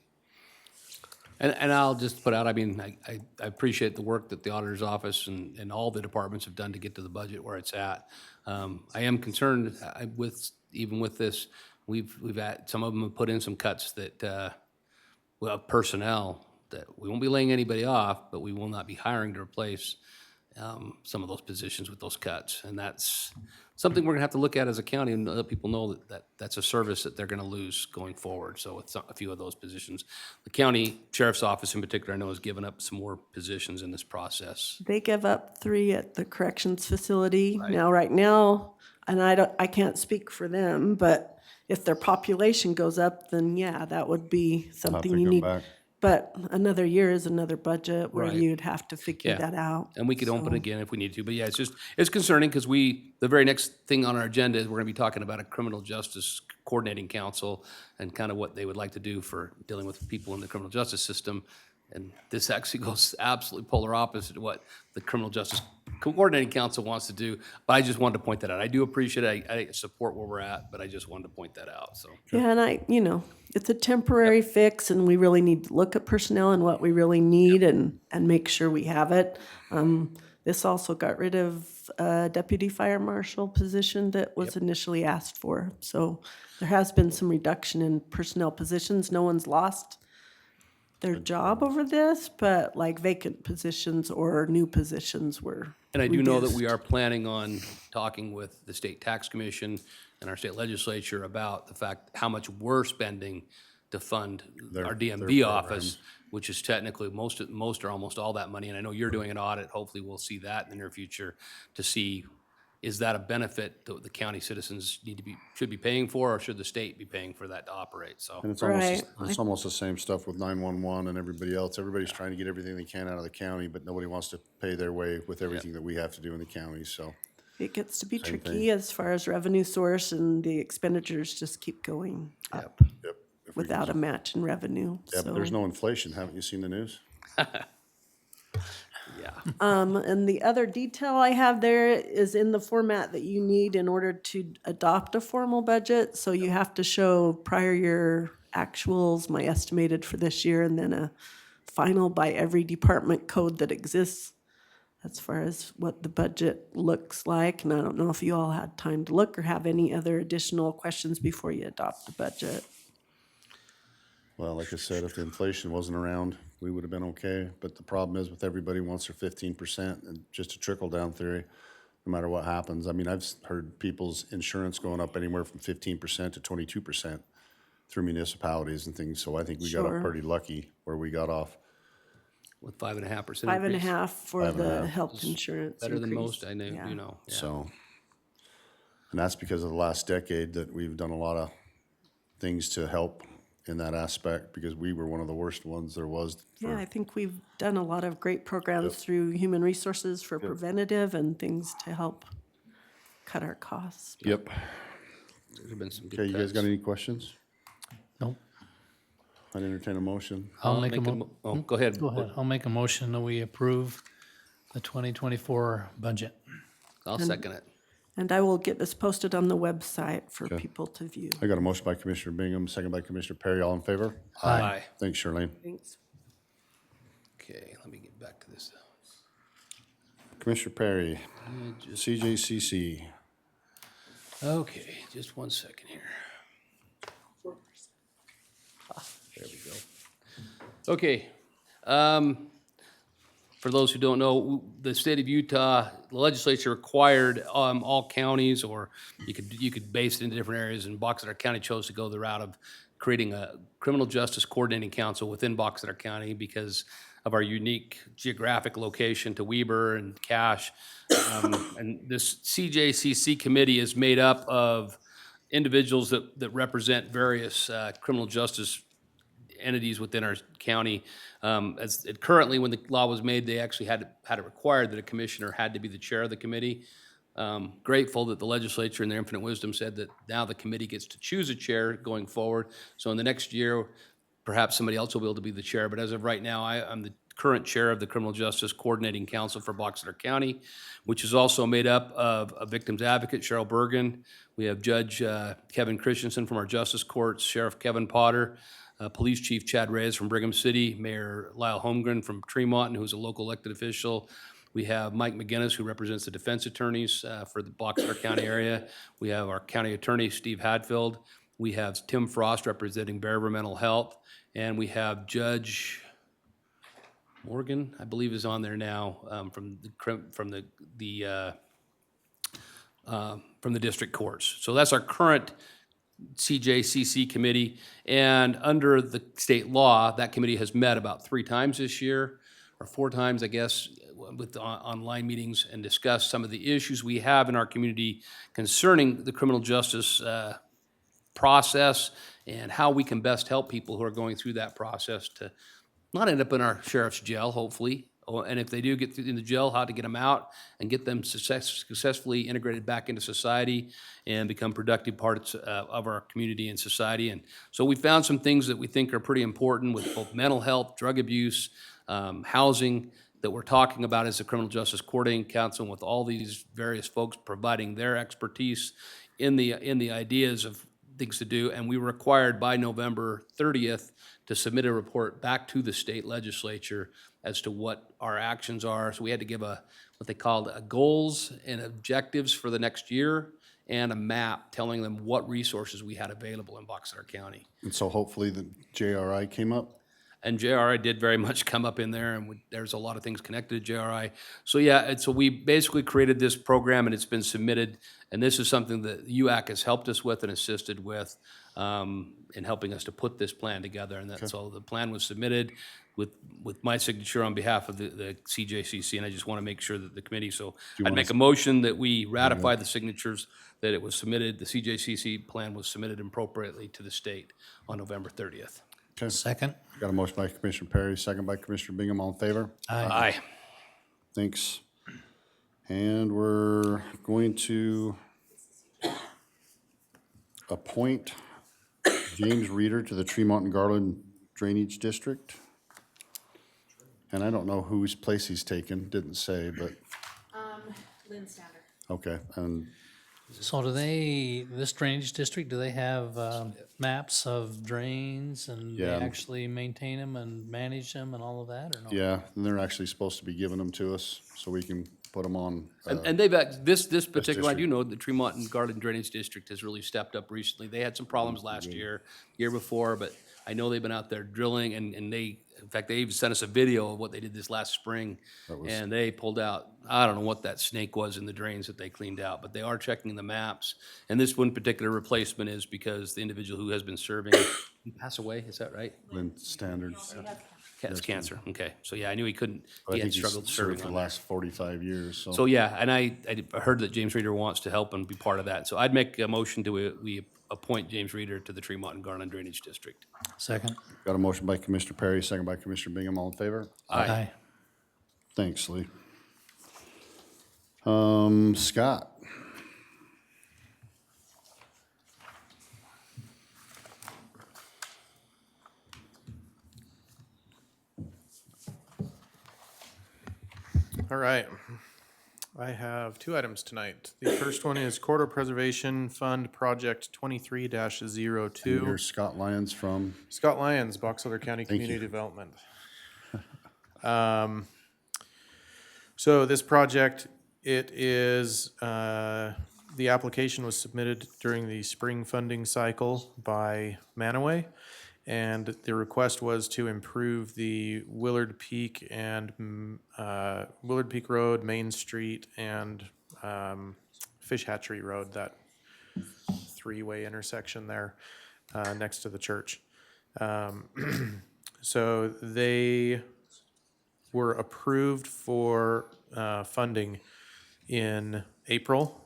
And I'll just put out, I mean, I appreciate the work that the auditor's office and all the departments have done to get to the budget where it's at. I am concerned even with this, we've had, some of them have put in some cuts that, well, personnel, that we won't be laying anybody off, but we will not be hiring to replace some of those positions with those cuts. And that's something we're gonna have to look at as a county and let people know that that's a service that they're gonna lose going forward. So with a few of those positions, the county sheriff's office in particular, I know has given up some more positions in this process. They give up 3 at the corrections facility. Now, right now, and I can't speak for them, but if their population goes up, then yeah, that would be something you come need. back. But another year is another budget where Right. you'd have to figure Yeah. that out. And we could open So- again if we need to, but yeah, it's concerning because the very next thing on our agenda is we're gonna be talking about a criminal justice coordinating council and kind of what they would like to do for dealing with people in the criminal justice system. And this actually goes absolutely polar opposite to what the criminal justice coordinating council wants to do. But I just wanted to point that out. I do appreciate it. I support where we're at, but I just wanted to point that out, so. Yeah, and it's a temporary fix, and we really need to look at personnel and what we really need and make sure we have it. This also got rid of a deputy fire marshal position that was initially asked for. So there has been some reduction in personnel positions. No one's lost their job over this, but like vacant positions or new positions were And I do know that reduced. we are planning on talking with the state tax commission and our state legislature about the fact how much we're spending to fund our DMV office, which is technically most or almost all that money. And I know you're doing an audit. Hopefully we'll see that in the near future to see, is that a benefit that the county citizens should be paying for, or should the state be paying for that to operate? So. And it's Right. almost the same stuff with 911 and everybody else. Everybody's trying to get everything they can out of the county, but nobody wants to pay their way with everything that we have to do in the county, so. It gets to be Same tricky as far as revenue source, and the expenditures just keep going up Yep. If we- without a match in revenue. Yeah, but there's So, no inflation. Haven't you seen the news? Yeah. and the other detail I have there is in the format that you need in order to adopt a formal budget. So you have to show prior year actuals, my estimated for this year, and then a final by every department code that exists as far as what the budget looks like. And I don't know if you all had time to look or have any other additional questions before you adopt the budget. Well, like I said, if the inflation wasn't around, we would have been okay. But the problem is with everybody wants their 15% and just a trickle-down theory, no matter what happens. I mean, I've heard people's insurance going up anywhere from 15% to 22% through municipalities and things. So I think we got Sure. off pretty lucky where we got off. With 5.5% 5.5 for the 5.5. health insurance Better than increase. most, I know, Yeah. you know. Yeah. So, and that's because of the last decade that we've done a lot of things to help in that aspect, because we were one of the worst ones there was. Yeah, I think we've done a lot of great programs through human resources for preventative and things to help cut our costs. Yep. There's been some good Okay, you guys got cuts. any questions? Nope. I'd entertain a motion. I'll make a Oh, go ahead. Go ahead. I'll make a motion that we approve the 2024 budget. I'll second it. And I will get this posted on the website for people to view. I got a motion by Commissioner Bingham, second by Commissioner Perry. All in favor? Aye. Thanks, Charlene. Thanks. Okay, let me get back to this. Commissioner Perry, CJCC. Okay, just one second here. There we go. Okay. For those who don't know, the state of Utah, the legislature required all counties, or you could base it into different areas, and Box Elder County chose to go the route of creating a criminal justice coordinating council within Box Elder County because of our unique geographic location to Weber and Cache. And this CJCC committee is made up of individuals that represent various criminal justice entities within our county. Currently, when the law was made, they actually had it required that a commissioner had to be the chair of the committee. Grateful that the legislature in their infinite wisdom said that now the committee gets to choose a chair going forward. So in the next year, perhaps somebody else will be able to be the chair. But as of right now, I'm the current chair of the Criminal Justice Coordinating Council for Box Elder County, which is also made up of a victims advocate, Cheryl Bergen. We have Judge Kevin Christensen from our justice courts, Sheriff Kevin Potter, Police Chief Chad Reyes from Brigham City, Mayor Lyle Holmgren from Tremont, who's a local elected official. We have Mike McGinnis, who represents the defense attorneys for the Box Elder County area. We have our county attorney, Steve Hadfield. We have Tim Frost representing Bear River Mental Health. And we have Judge Morgan, I believe, is on there now from the district courts. So that's our current CJCC committee, and under the state law, that committee has met about 3 times this year, or 4 times, I guess, with online meetings, and discussed some of the issues we have in our community concerning the criminal justice process and how we can best help people who are going through that process to not end up in our sheriff's jail, hopefully. And if they do get in the jail, how to get them out and get them successfully integrated back into society and become productive parts of our community and society. And so we found some things that we think are pretty important with both mental health, drug abuse, housing, that we're talking about as a Criminal Justice Coordinating Council, with all these various folks providing their expertise in the ideas of things to do. And we were required by November 30th to submit a report back to the state legislature as to what our actions are. So we had to give what they called goals and objectives for the next year, and a map telling them what resources we had available in Box Elder County. And so hopefully the JRI came up? And JRI did very much come up in there, and there's a lot of things connected to JRI. So yeah, so we basically created this program, and it's been submitted, and this is something that UAC has helped us with and assisted with in helping us to put this plan together. And that's all. The plan was submitted with my signature on behalf of the CJCC, and I just want to make sure that the committee, so I'd make a motion that we ratify the signatures, that it was submitted, the CJCC plan was submitted appropriately to the state on November 30th. Okay. Second. Got a motion by Commissioner Perry, second by Commissioner Bingham. All in favor? Aye. Thanks. And we're going to appoint James Reeder to the Tremont and Garland Drainage District. And I don't know whose place he's taken, didn't say, but, Lynn Stander. okay. And So this drainage district, do they have maps of drains, and they Yeah. actually maintain them and manage them and all of that, or no? yeah, and they're actually supposed to be giving them to us so we can put them on. And they've, this particular, I district. do know the Tremont and Garland Drainage District has really stepped up recently. They had some problems last year before, but I know they've been out there drilling, and they, in fact, they even sent us a video of what they did this last spring. And they pulled out, I don't know what that snake was in the drains that they cleaned out, but they are checking the maps. And this one particular replacement is because the individual who has been serving, he passed away, is that right? Lynn Standards. Has cancer, okay. So yeah, I knew he couldn't, But I he had think he's struggled served serving for the on that. last 45 years, so. So yeah, and I heard that James Reeder wants to help and be part of that. So I'd make a motion to, we appoint James Reeder to the Tremont and Garland Drainage District. Second. Got a motion by Commissioner Perry, second by Commissioner Bingham. All in favor? Aye. Thanks, Lee. Scott. All right. I have two items tonight. The first one is Corridor Preservation Fund Project 23-02. Here's Scott Lyons from, Scott Lyons, Box Elder County Thank you. Community Development. So this project, it is, the application was submitted during the spring funding cycle by Manaway. And the request was to improve the Willard Peak and Willard Peak Road, Main Street, and Fish Hatchery Road, that three-way intersection there next to the church. So they were approved for funding in April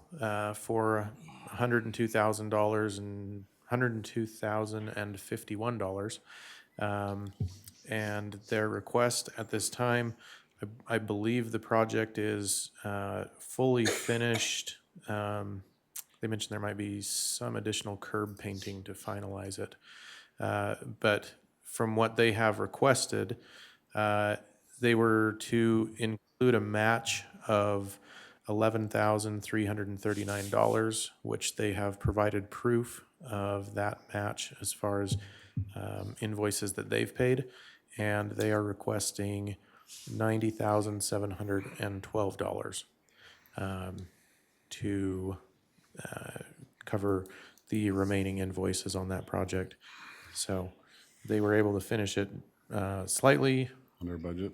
for $102,000 and $102,051. And their request at this time, I believe the project is fully finished. They mentioned there might be some additional curb painting to finalize it. But from what they have requested, they were to include a match of $11,339, which they have provided proof of that match as far as invoices that they've paid, and they are requesting $90,712 to cover the remaining invoices on that project. So they were able to finish it slightly under budget.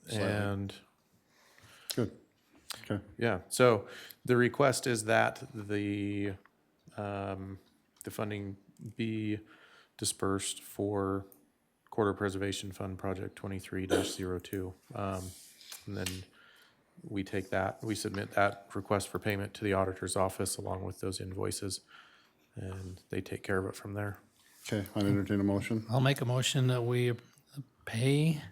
Slightly. And Good. Okay. yeah, so the request is that the funding be dispersed for Corridor Preservation Fund Project 23-02. And then we take that, we submit that request for payment to the auditor's office along with those invoices, and they take care of it from there. Okay, I entertain a motion. I'll make a motion that we pay,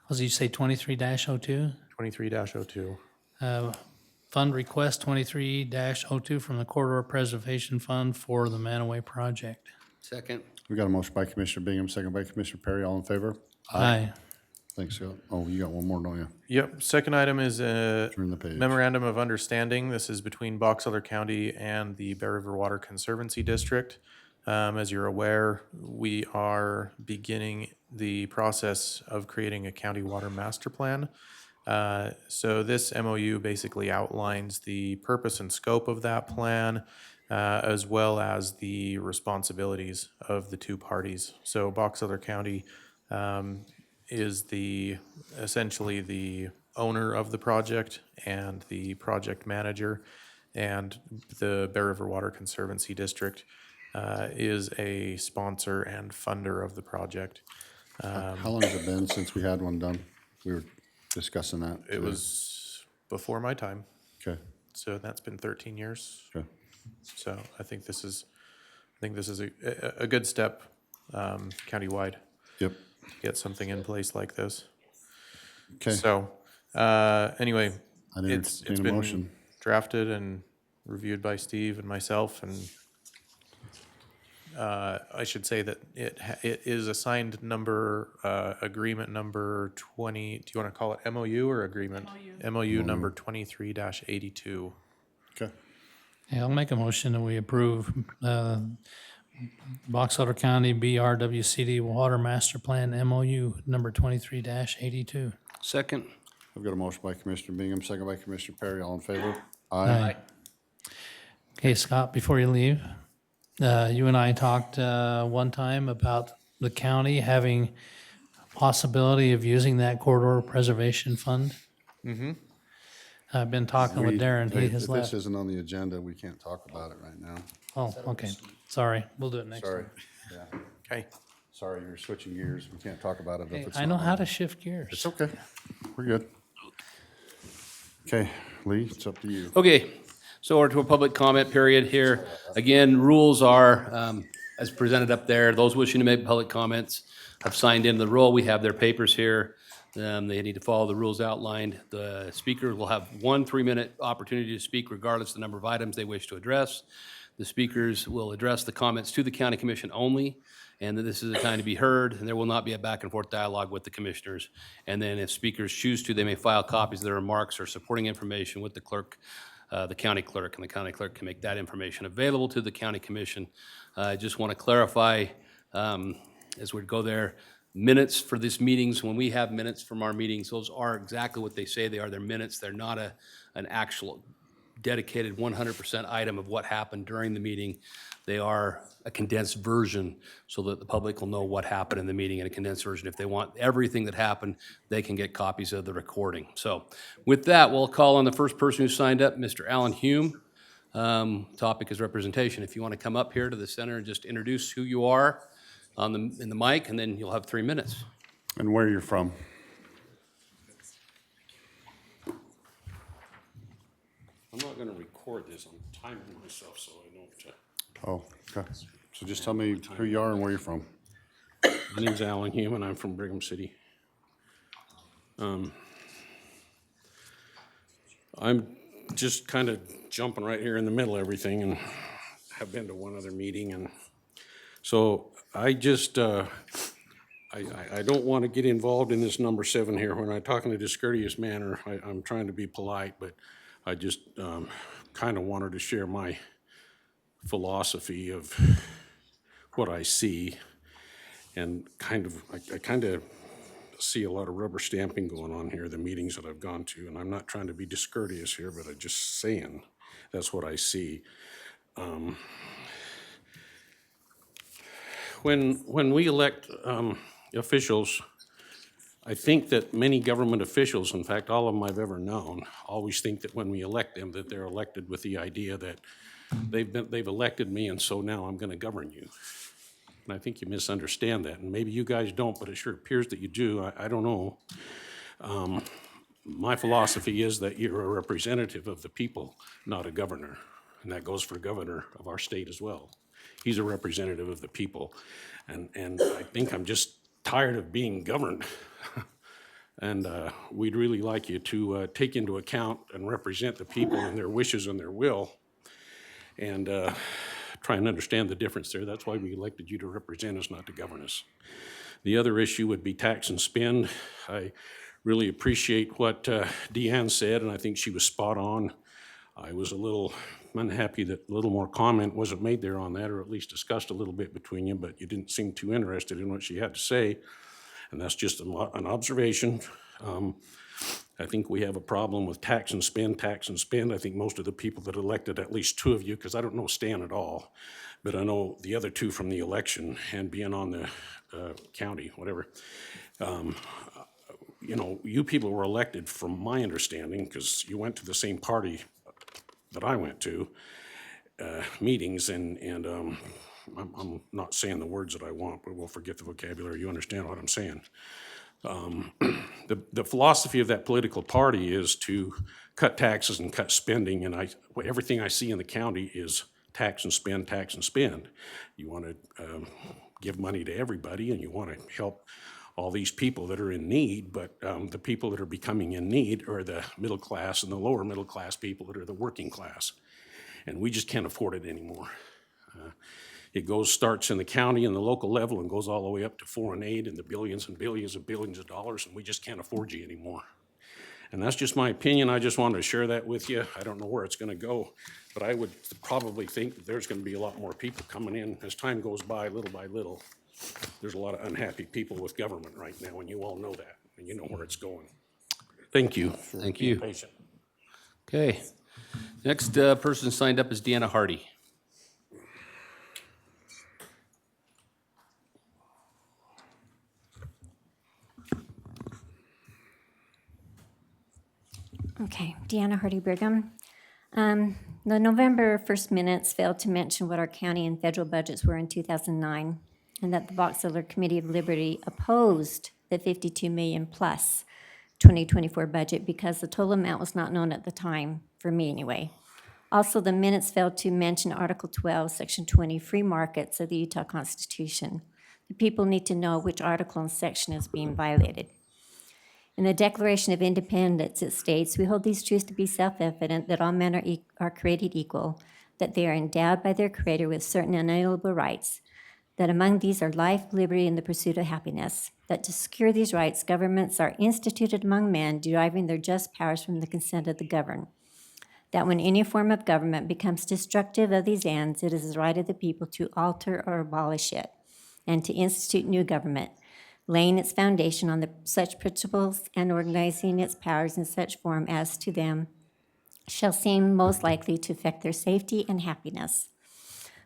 what did you say, 23-02? 23-02. Fund request 23-02 from the Corridor Preservation Fund for the Manaway project. Second. We got a motion by Commissioner Bingham, second by Commissioner Perry. All in favor? Aye. Thanks, Scott. Oh, you got one more, don't you? Yep, second item is a Turn the page. memorandum of understanding. This is between Box Elder County and the Bear River Water Conservancy District. As you're aware, we are beginning the process of creating a county water master plan. So this MOU basically outlines the purpose and scope of that plan, as well as the responsibilities of the two parties. So Box Elder County is essentially the owner of the project and the project manager, and the Bear River Water Conservancy District is a sponsor and funder of the project. How long has it been since we had one done? We were discussing that. It was before my time, Okay, so that's been 13 years. okay. So I think this is a good step countywide. Yep. Get something in place like this. Okay. So anyway, I'd it's entertain a been motion. drafted and reviewed by Steve and myself, and I should say that it is assigned number, agreement number 20, do you want to call it MOU or agreement? MOU number 23-82. Okay. Yeah, I'll make a motion that we approve Box Elder County BRWCD Water Master Plan MOU number 23-82. Second. I've got a motion by Commissioner Bingham, second by Commissioner Perry. All in favor? Aye. Okay, Scott, before you leave, you and I talked one time about the county having possibility of using that corridor preservation fund. Mm-hmm. I've been talking with Darren, he has If left. this isn't on the agenda, we can't talk about it right now. Oh, okay, sorry, we'll do it next Sorry. time. Yeah. Okay. Sorry, you're switching gears. We can't talk about it Hey, if it's I not know on. how to shift gears. It's okay. We're good. Okay, Lee, it's up to you. Okay, so we're to a public comment period here. Again, rules are, as presented up there. Those wishing to make public comments have signed into the roll. We have their papers here. They need to follow the rules outlined. The speaker will have 1 3-minute opportunity to speak regardless of the number of items they wish to address. The speakers will address the comments to the county commission only, and that this is a time to be heard, and there will not be a back and forth dialogue with the commissioners. And then if speakers choose to, they may file copies of their remarks or supporting information with the clerk, the county clerk, and the county clerk can make that information available to the county commission. I just want to clarify, as we go there, minutes for these meetings, when we have minutes from our meetings, those are exactly what they say they are. They're minutes. They're not an actual dedicated 100% item of what happened during the meeting. They are a condensed version so that the public will know what happened in the meeting in a condensed version. If they want everything that happened, they can get copies of the recording. So with that, we'll call on the first person who signed up, Mr. Alan Hume. Topic is representation. If you want to come up here to the center and just introduce who you are in the mic, and then you'll have 3 minutes. And where you're from. I'm not gonna record this, I'm timing myself so I don't. Oh, okay. So just tell me who you are and where you're from. My name's Alan Hume and I'm from Brigham City. I'm just kind of jumping right here in the middle of everything and have been to one other meeting, and so I just, I don't want to get involved in this number 7 here. When I talk in a discourteous manner, I'm trying to be polite, but I just kind of wanted to share my philosophy of what I see, and I kind of see a lot of rubber stamping going on here, the meetings that I've gone to, and I'm not trying to be discourteous here, but I'm just saying that's what I see. When we elect officials, I think that many government officials, in fact, all of them I've ever known, always think that when we elect them, that they're elected with the idea that they've elected me, and so now I'm going to govern you. And I think you misunderstand that, and maybe you guys don't, but it sure appears that you do. I don't know. My philosophy is that you're a representative of the people, not a governor, and that goes for governor of our state as well. He's a representative of the people, and I think I'm just tired of being governed. And we'd really like you to take into account and represent the people and their wishes and their will, and try and understand the difference there. That's why we elected you to represent us, not to govern us. The other issue would be tax and spend. I really appreciate what Deanne said, and I think she was spot on. I was a little unhappy that a little more comment wasn't made there on that, or at least discussed a little bit between you, but you didn't seem too interested in what she had to say, and that's just an observation. I think we have a problem with tax and spend. I think most of the people that elected, at least 2 of you, because I don't know Stan at all, but I know the other 2 from the election and being on the county, whatever. You know, you people were elected, from my understanding, because you went to the same party that I went to, meetings, and I'm not saying the words that I want, but we'll forget the vocabulary. You understand what I'm saying. The philosophy of that political party is to cut taxes and cut spending, and everything I see in the county is tax and spend, tax and spend. You want to give money to everybody, and you want to help all these people that are in need, but the people that are becoming in need are the middle class and the lower middle class people that are the working class. And we just can't afford it anymore. It starts in the county and the local level and goes all the way up to foreign aid and the billions and billions and billions of dollars, and we just can't afford you anymore. And that's just my opinion. I just wanted to share that with you. I don't know where it's going to go, but I would probably think that there's going to be a lot more people coming in as time goes by little. There's a lot of unhappy people with government right now, and you all know that, and you know where it's going. Thank you. Thank you. Being patient. Okay. Next person signed up is Deanna Hardy. Okay, Deanna Hardy Brigham. The November 1st minutes failed to mention what our county and federal budgets were in 2009, and that the Box Elder Committee of Liberty opposed the $52 million plus 2024 budget because the total amount was not known at the time, for me anyway. Also, the minutes failed to mention Article 12, Section 20, free markets of the Utah Constitution. The people need to know which article and section is being violated. In the Declaration of Independence, it states, "We hold these truths to be self-evident, that all men are created equal, that they are endowed by their Creator with certain unalienable rights, that among these are life, liberty, and the pursuit of happiness, that to secure these rights, governments are instituted among men, deriving their just powers from the consent of the governed, that when any form of government becomes destructive of these ends, it is the right of the people to alter or abolish it, and to institute new government, laying its foundation on such principles and organizing its powers in such form as to them shall seem most likely to affect their safety and happiness.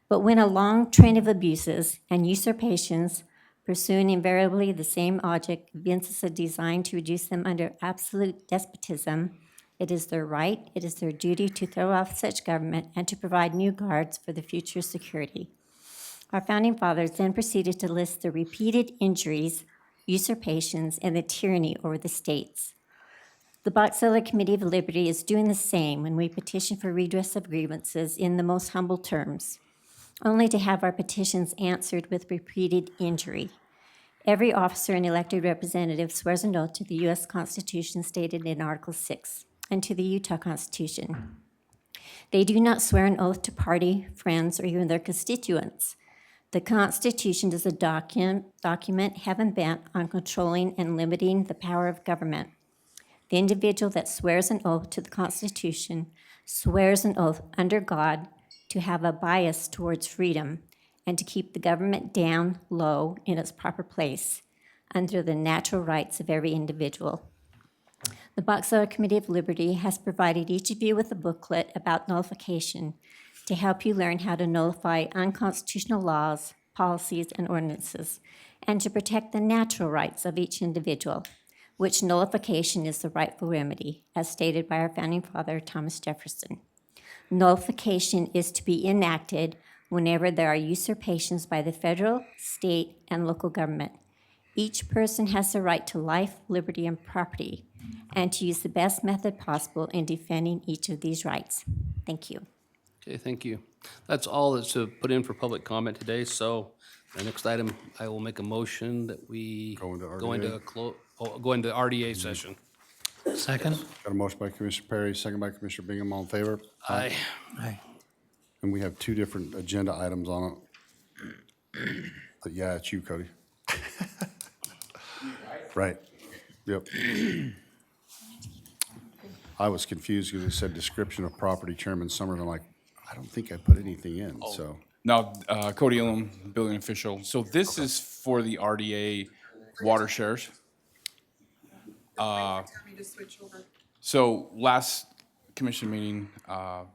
But when a long train of abuses and usurpations, pursuing invariably the same object, evinces a design to reduce them under absolute despotism, it is their right, it is their duty to throw off such government and to provide new guards for the future security. Our founding fathers then proceeded to list the repeated injuries, usurpations, and the tyranny over the states. The Box Elder Committee of Liberty is doing the same when we petition for redress of grievances in the most humble terms, only to have our petitions answered with repeated injury. Every officer and elected representative swears an oath to the U.S. Constitution stated in Article 6 and to the Utah Constitution. They do not swear an oath to party, friends, or even their constituents. The Constitution is a document heaven bent on controlling and limiting the power of government. The individual that swears an oath to the Constitution swears an oath under God to have a bias towards freedom and to keep the government down low in its proper place under the natural rights of every individual. The Box Elder Committee of Liberty has provided each of you with a booklet about nullification to help you learn how to nullify unconstitutional laws, policies, and ordinances, and to protect the natural rights of each individual, which nullification is the rightful remedy, as stated by our founding father, Thomas Jefferson. Nullification is to be enacted whenever there are usurpations by the federal, state, and local government. Each person has the right to life, liberty, and property, and to use the best method possible in defending each of these rights. Thank you. Okay, thank you. That's all that's put in for public comment today, so the next item, I will make a motion that we Go into go into go into RDA session. Second? Got a motion by Commissioner Perry, second by Commissioner Bingham. All in favor? Aye. Aye. And we have two different agenda items on it. But yeah, it's you, Cody. Right. Yep. I was confused because it said description of property, Chairman Summers. I'm like, I don't think I put anything in, so. No, Cody Elam, building official. So this is for the RDA water shares. So last commission meeting,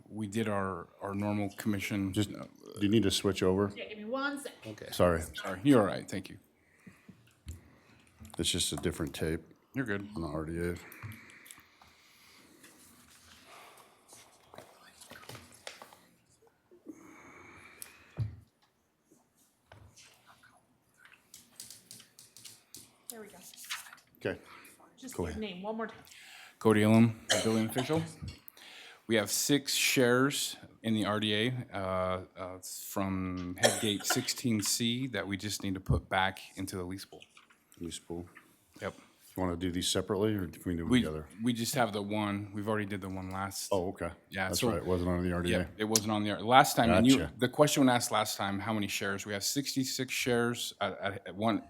we did our normal commission. Just, do you need to switch over? Yeah, give me 1 second. Okay. Sorry, Sorry, you're all right, thank you. it's just a different tape You're good. on the RDA. There we go. Okay. Just Go give ahead. name one more time. Cody Elam, building official. We have 6 shares in the RDA it's from Headgate 16C that we just need to put back into the lease pool. Lease pool. Yep. You want to do these separately, or can we do them We, together? we just have the one. We've already did the one last. Oh, okay. Yeah, That's so- right, it wasn't on the RDA. Yeah, it wasn't on there. Last time, and Gotcha. the question was asked last time, how many shares? We have 66 shares at one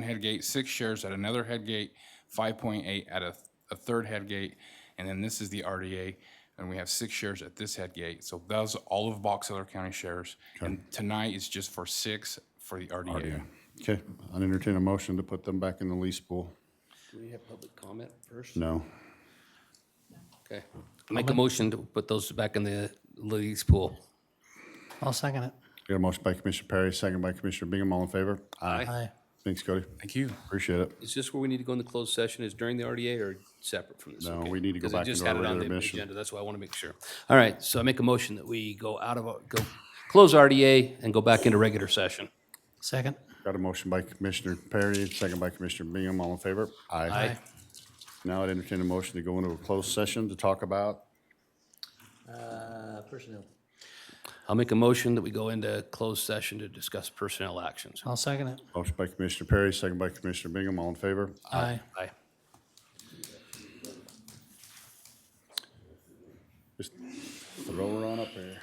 head gate, 6 shares at another head gate, 5.8 at a third head gate, and then this is the RDA, and we have 6 shares at this head gate. So those are all of Box Elder County shares. And tonight is just for 6 for the RDA. Okay, I'd entertain a motion to put them back in the lease pool. Do we have public comment first? No. Okay. Make a motion to put those back in the lease pool. I'll second it. Got a motion by Commissioner Perry, second by Commissioner Bingham. All in favor? Aye. Thanks, Cody. Thank you. Appreciate it. Is this where we need to go in the closed session, is during the RDA or separate from this? No, Okay. we need to go 'Cause I back just into our had it on regular the mission. agenda, that's why I want to make sure. All right, so I make a motion that we go close RDA and go back into regular session. Second? Got a motion by Commissioner Perry, second by Commissioner Bingham. All in favor? Aye. Now I'd entertain a motion to go into a closed session to talk about. Personnel. I'll make a motion that we go into closed session to discuss personnel actions. I'll second it. Motion by Commissioner Perry, second by Commissioner Bingham. All in favor? Aye. Aye. Just throw her on up there.